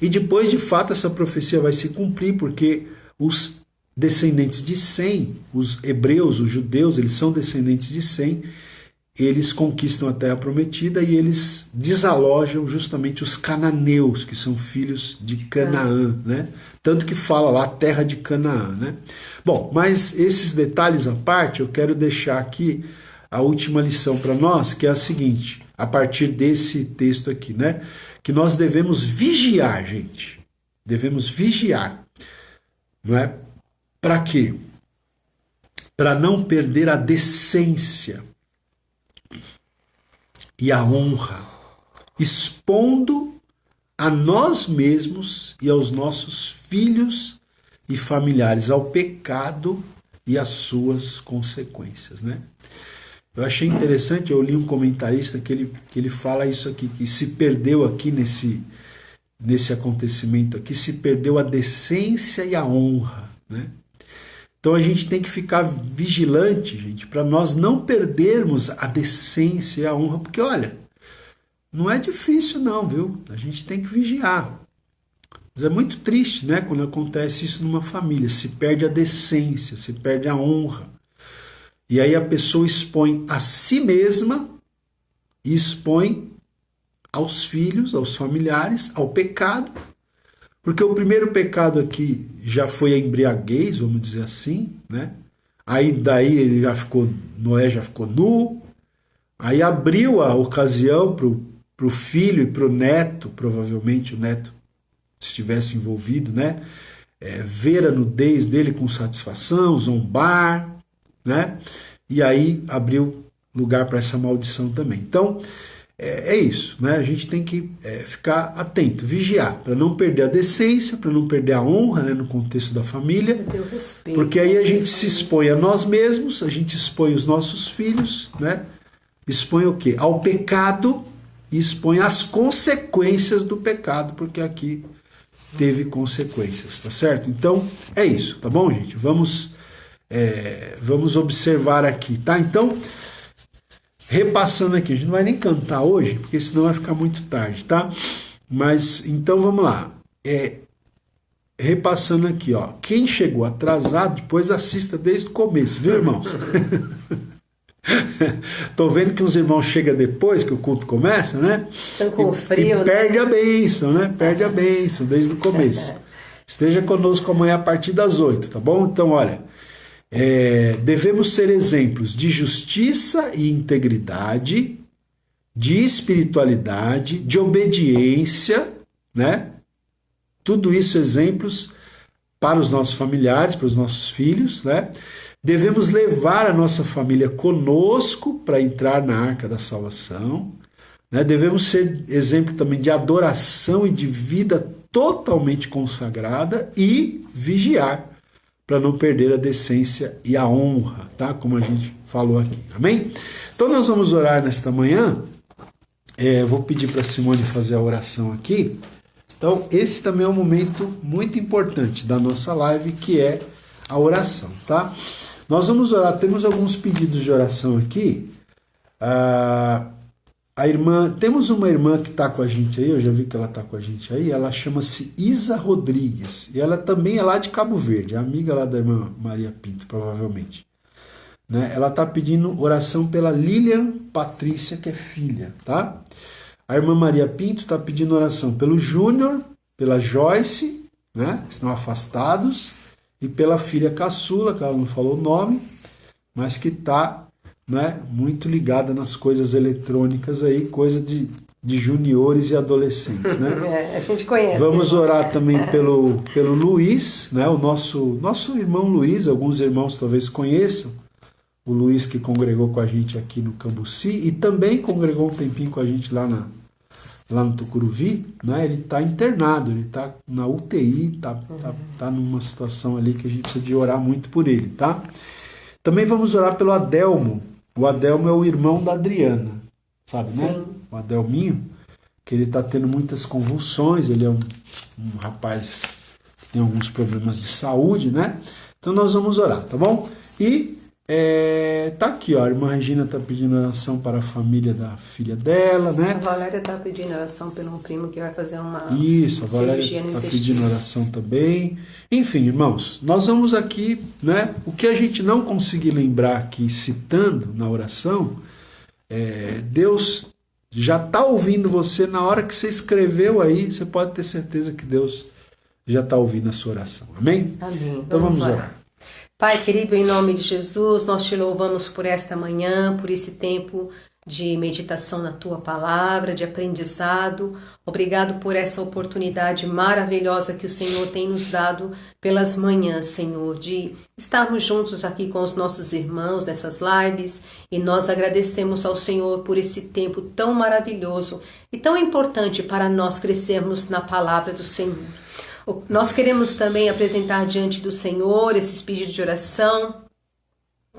A: E depois, de fato, essa profecia vai se cumprir, porque os descendentes de Sem, os hebreus, os judeus, eles são descendentes de Sem, eles conquistam a terra prometida e eles desalojam justamente os cananeus, que são filhos de Canaã, né? Tanto que fala lá terra de Canaã, né? Bom, mas esses detalhes à parte, eu quero deixar aqui a última lição para nós, que é a seguinte, a partir desse texto aqui, né? Que nós devemos vigiar, gente. Devemos vigiar, não é? Para quê? Para não perder a decência e a honra, expondo a nós mesmos e aos nossos filhos e familiares ao pecado e às suas consequências, né? Eu achei interessante, eu li um comentarista que ele fala isso aqui, que se perdeu aqui nesse acontecimento aqui, se perdeu a decência e a honra, né? Então a gente tem que ficar vigilante, gente, para nós não perdermos a decência e a honra, porque olha, não é difícil não, viu? A gente tem que vigiar. Mas é muito triste, né, quando acontece isso numa família, se perde a decência, se perde a honra. E aí a pessoa expõe a si mesma e expõe aos filhos, aos familiares, ao pecado. Porque o primeiro pecado aqui já foi a embriaguez, vamos dizer assim, né? Aí daí ele Noé já ficou nu. Aí abriu a ocasião para o filho e para o neto, provavelmente o neto estivesse envolvido, né? Ver a nudez dele com satisfação, zombar, né? E aí abriu lugar para essa maldição também. Então, é isso, né? A gente tem que ficar atento, vigiar, para não perder a decência, para não perder a honra, né, no contexto da família, porque aí a gente se expõe a nós mesmos, a gente expõe os nossos filhos, né? Expõe o quê? Ao pecado e expõe as consequências do pecado, porque aqui teve consequências, tá certo? Então, é isso, tá bom, gente? Vamos observar aqui, tá? Então, repassando aqui, a gente não vai nem cantar hoje, porque senão vai ficar muito tarde, tá? Mas, então vamos lá. Repassando aqui, ó. Quem chegou atrasado, depois assista desde o começo, viu, irmãos? Tô vendo que os irmãos chegam depois que o culto começa, né?
B: Estão com frio,
A: e perde a bênção, né? Perde a bênção desde o começo. Esteja conosco amanhã a partir das 8, tá bom? Então, olha, devemos ser exemplos de justiça e integridade, de espiritualidade, de obediência, né? Tudo isso exemplos para os nossos familiares, para os nossos filhos, né? Devemos levar a nossa família conosco para entrar na arca da salvação, né? Devemos ser exemplo também de adoração e de vida totalmente consagrada e vigiar para não perder a decência e a honra, tá? Como a gente falou aqui, amém? Então nós vamos orar nesta manhã. Vou pedir para a Simone fazer a oração aqui. Então esse também é um momento muito importante da nossa live, que é a oração, tá? Nós vamos orar, temos alguns pedidos de oração aqui. Temos uma irmã que está com a gente aí, eu já vi que ela está com a gente aí, ela chama-se Isa Rodrigues, e ela também é lá de Cabo Verde, é amiga lá da irmã Maria Pinto, provavelmente. Né? Ela está pedindo oração pela Lilian Patrícia, que é filha, tá? A irmã Maria Pinto está pedindo oração pelo Júnior, pela Joyce, né? Que estão afastados, e pela filha caçula, que ela não falou o nome, mas que está, né, muito ligada nas coisas eletrônicas aí, coisa de de juniores e adolescentes, né?
B: A gente conhece.
A: Vamos orar também pelo Luiz, né? O nosso irmão Luiz, alguns irmãos talvez conheçam, o Luiz que congregou com a gente aqui no Cambuci e também congregou um tempinho com a gente lá no Tucuruvi, né? Ele está internado, ele está na UTI, tá numa situação ali que a gente precisa de orar muito por ele, tá? Também vamos orar pelo Adelmo. O Adelmo é o irmão da Adriana, sabe, né?
B: Sim.
A: O Adelminho, que ele está tendo muitas convulsões, ele é um rapaz que tem alguns problemas de saúde, né? Então nós vamos orar, tá bom? E tá aqui, ó, a irmã Regina está pedindo oração para a família da filha dela, né?
B: A Valéria está pedindo oração pelo um primo que vai fazer uma
A: Isso, a Valéria
B: cirurgia no
A: está
B: intestino.
A: pedindo oração também. Enfim, irmãos, nós vamos aqui, né? O que a gente não conseguir lembrar aqui citando na oração, Deus já está ouvindo você na hora que você escreveu aí, você pode ter certeza que Deus já está ouvindo a sua oração. Amém?
B: Amém.
A: Então vamos orar.
B: Pai querido, em nome de Jesus, nós te louvamos por esta manhã, por esse tempo de meditação na Tua Palavra, de aprendizado. Obrigado por essa oportunidade maravilhosa que o Senhor tem nos dado pelas manhãs, Senhor, de estarmos juntos aqui com os nossos irmãos nessas lives, e nós agradecemos ao Senhor por esse tempo tão maravilhoso e tão importante para nós crescermos na Palavra do Senhor. Nós queremos também apresentar diante do Senhor esses pedidos de oração.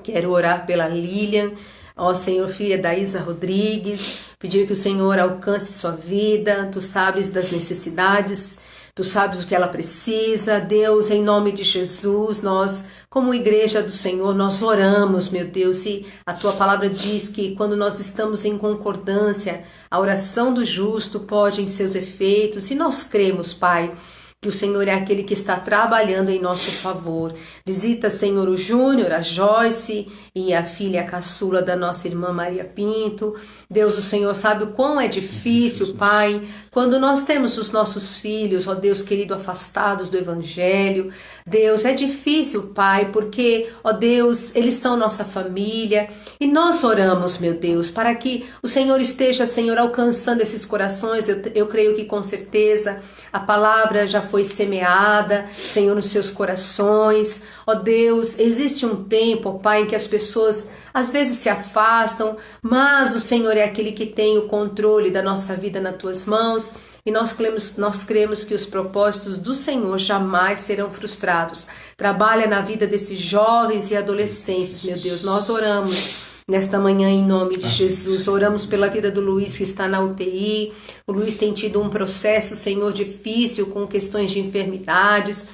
B: Quero orar pela Lilian, ó Senhor, filha da Isa Rodrigues, pedir que o Senhor alcance sua vida. Tu sabes das necessidades, tu sabes o que ela precisa. Deus, em nome de Jesus, nós, como igreja do Senhor, nós oramos, meu Deus, e a tua palavra diz que quando nós estamos em concordância, a oração do justo pode em seus efeitos, e nós cremos, Pai, que o Senhor é aquele que está trabalhando em nosso favor. Visita, Senhor, o Júnior, a Joyce e a filha caçula da nossa irmã Maria Pinto. Deus, o Senhor sabe o quão é difícil, Pai, quando nós temos os nossos filhos, ó Deus querido, afastados do Evangelho. Deus, é difícil, Pai, porque, ó Deus, eles são nossa família, e nós oramos, meu Deus, para que o Senhor esteja, Senhor, alcançando esses corações. Eu creio que com certeza a palavra já foi semeada, Senhor, nos seus corações. Ó Deus, existe um tempo, ó Pai, em que as pessoas às vezes se afastam, mas o Senhor é aquele que tem o controle da nossa vida nas tuas mãos, e nós cremos que os propósitos do Senhor jamais serão frustrados. Trabalha na vida desses jovens e adolescentes, meu Deus. Nós oramos nesta manhã em nome de Jesus. Oramos pela vida do Luiz, que está na UTI. O Luiz tem tido um processo, Senhor, difícil, com questões de enfermidades.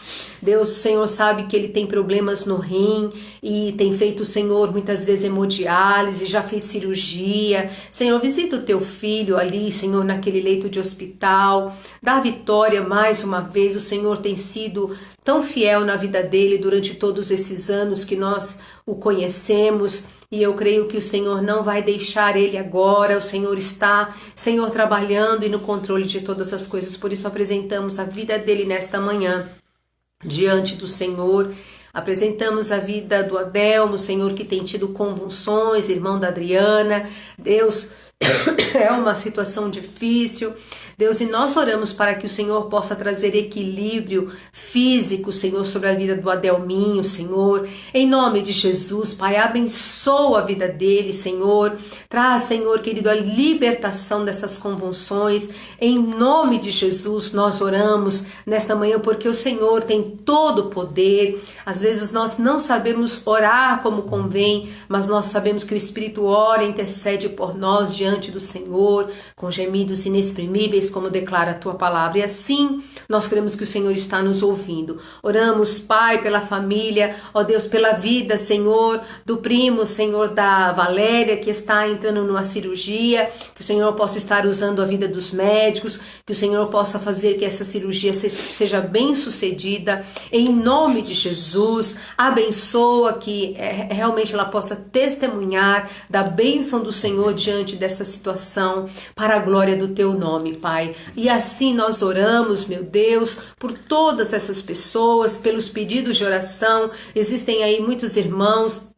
B: Deus, o Senhor sabe que ele tem problemas no rim e tem feito, Senhor, muitas vezes hemodiálise, já fez cirurgia. Senhor, visita o teu filho ali, Senhor, naquele leito de hospital. Dá vitória mais uma vez. O Senhor tem sido tão fiel na vida dele durante todos esses anos que nós o conhecemos. E eu creio que o Senhor não vai deixar ele agora. O Senhor está, Senhor, trabalhando e no controle de todas as coisas. Por isso apresentamos a vida dele nesta manhã diante do Senhor. Apresentamos a vida do Adelmo, Senhor, que tem tido convulsões, irmão da Adriana. Deus, é uma situação difícil. Deus, e nós oramos para que o Senhor possa trazer equilíbrio físico, Senhor, sobre a vida do Adelminho, Senhor. Em nome de Jesus, Pai, abençoa a vida dele, Senhor. Traz, Senhor, querido, a libertação dessas convulsões. Em nome de Jesus, nós oramos nesta manhã, porque o Senhor tem todo o poder. Às vezes nós não sabemos orar como convém, mas nós sabemos que o Espírito ora e intercede por nós diante do Senhor, com gemidos inexprimíveis, como declara a tua palavra. E assim nós cremos que o Senhor está nos ouvindo. Oramos, Pai, pela família, ó Deus, pela vida, Senhor, do primo, Senhor, da Valéria, que está entrando numa cirurgia, que o Senhor possa estar usando a vida dos médicos, que o Senhor possa fazer que essa cirurgia seja bem sucedida, em nome de Jesus. Abençoa que realmente ela possa testemunhar da bênção do Senhor diante dessa situação, para a glória do teu nome, Pai. E assim nós oramos, meu Deus, por todas essas pessoas, pelos pedidos de oração. Existem aí muitos irmãos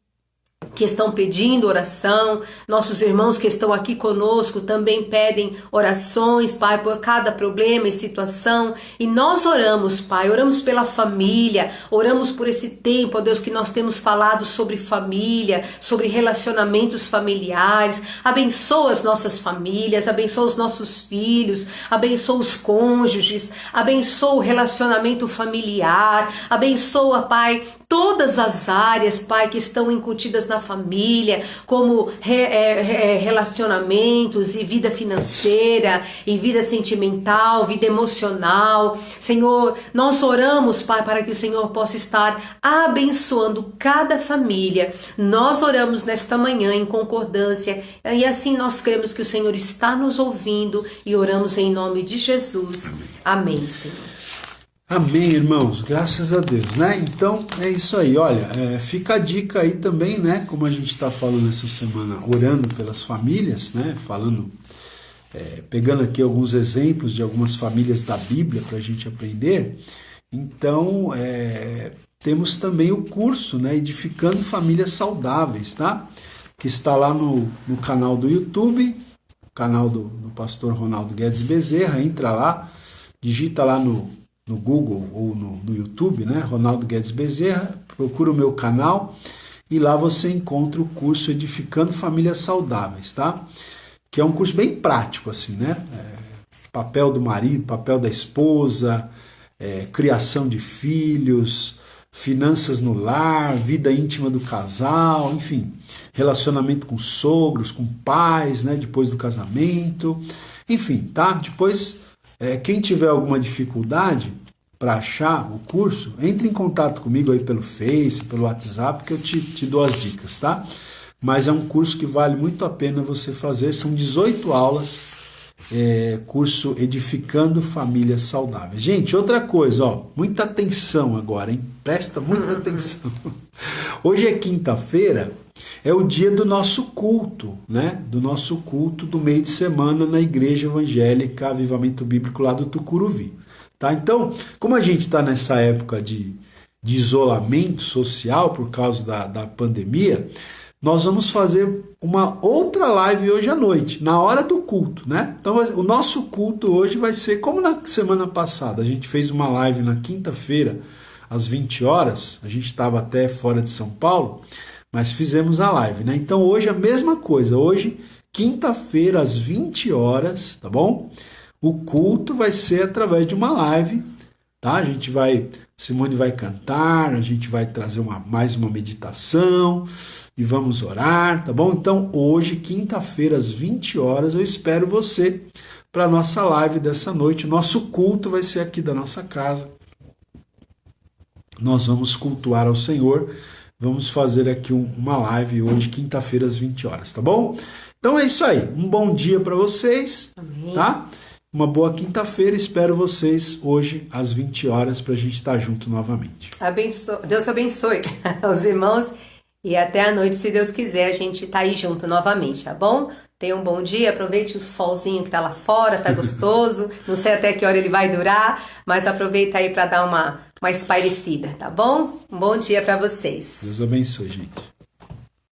B: que estão pedindo oração, nossos irmãos que estão aqui conosco também pedem orações, Pai, por cada problema e situação, e nós oramos, Pai, oramos pela família, oramos por esse tempo, ó Deus, que nós temos falado sobre família, sobre relacionamentos familiares. Abençoa as nossas famílias, abençoa os nossos filhos, abençoa os cônjuges, abençoa o relacionamento familiar, abençoa, Pai, todas as áreas, Pai, que estão incutidas na família, como relacionamentos e vida financeira, e vida sentimental, vida emocional. Senhor, nós oramos, Pai, para que o Senhor possa estar abençoando cada família. Nós oramos nesta manhã em concordância, e assim nós cremos que o Senhor está nos ouvindo, e oramos em nome de Jesus. Amém, Senhor.
A: Amém, irmãos, graças a Deus, né? Então é isso aí, olha, fica a dica aí também, né? Como a gente está falando essa semana, orando pelas famílias, né? Pegando aqui alguns exemplos de algumas famílias da Bíblia para a gente aprender. Então, temos também o curso, né? Edificando Famílias Saudáveis, tá? Que está lá no canal do YouTube, canal do pastor Ronaldo Guedes Bezerra. Entra lá, digita lá no Google ou no YouTube, né? Ronaldo Guedes Bezerra, procura o meu canal e lá você encontra o curso Edificando Famílias Saudáveis, tá? Que é um curso bem prático, assim, né? Papel do marido, papel da esposa, criação de filhos, finanças no lar, vida íntima do casal, enfim, relacionamento com sogros, com pais, né? Depois do casamento, enfim, tá? Depois, quem tiver alguma dificuldade para achar o curso, entre em contato comigo aí pelo Face, pelo WhatsApp, que eu te dou as dicas, tá? Mas é um curso que vale muito a pena você fazer, são 18 aulas, curso Edificando Famílias Saudáveis. Gente, outra coisa, ó, muita atenção agora, hein? Presta muita atenção. Hoje é quinta-feira, é o dia do nosso culto, né? Do nosso culto do meio de semana na Igreja Evangélica Avivamento Bíblico lá do Tucuruvi. Tá? Então, como a gente está nessa época de isolamento social por causa da pandemia, nós vamos fazer uma outra live hoje à noite, na hora do culto, né? Então, o nosso culto hoje vai ser como na semana passada. A gente fez uma live na quinta-feira, às 20 horas. A gente estava até fora de São Paulo, mas fizemos a live, né? Então, hoje a mesma coisa. Hoje, quinta-feira, às 20 horas, tá bom? O culto vai ser através de uma live, tá? Simone vai cantar, a gente vai trazer mais uma meditação e vamos orar, tá bom? Então, hoje, quinta-feira, às 20 horas, eu espero você para a nossa live dessa noite. O nosso culto vai ser aqui da nossa casa. Nós vamos cultuar ao Senhor. Vamos fazer aqui uma live hoje, quinta-feira, às 20 horas, tá bom? Então é isso aí. Um bom dia para vocês,
B: Amém.
A: Tá? Uma boa quinta-feira, espero vocês hoje às 20 horas para a gente estar junto novamente.
B: Deus abençoe os irmãos e até a noite, se Deus quiser, a gente tá aí junto novamente, tá bom? Tenha um bom dia, aproveite o solzinho que tá lá fora, tá gostoso, não sei até que hora ele vai durar, mas aproveita aí para dar uma espairecida, tá bom? Um bom dia para vocês.
A: Deus abençoe, gente.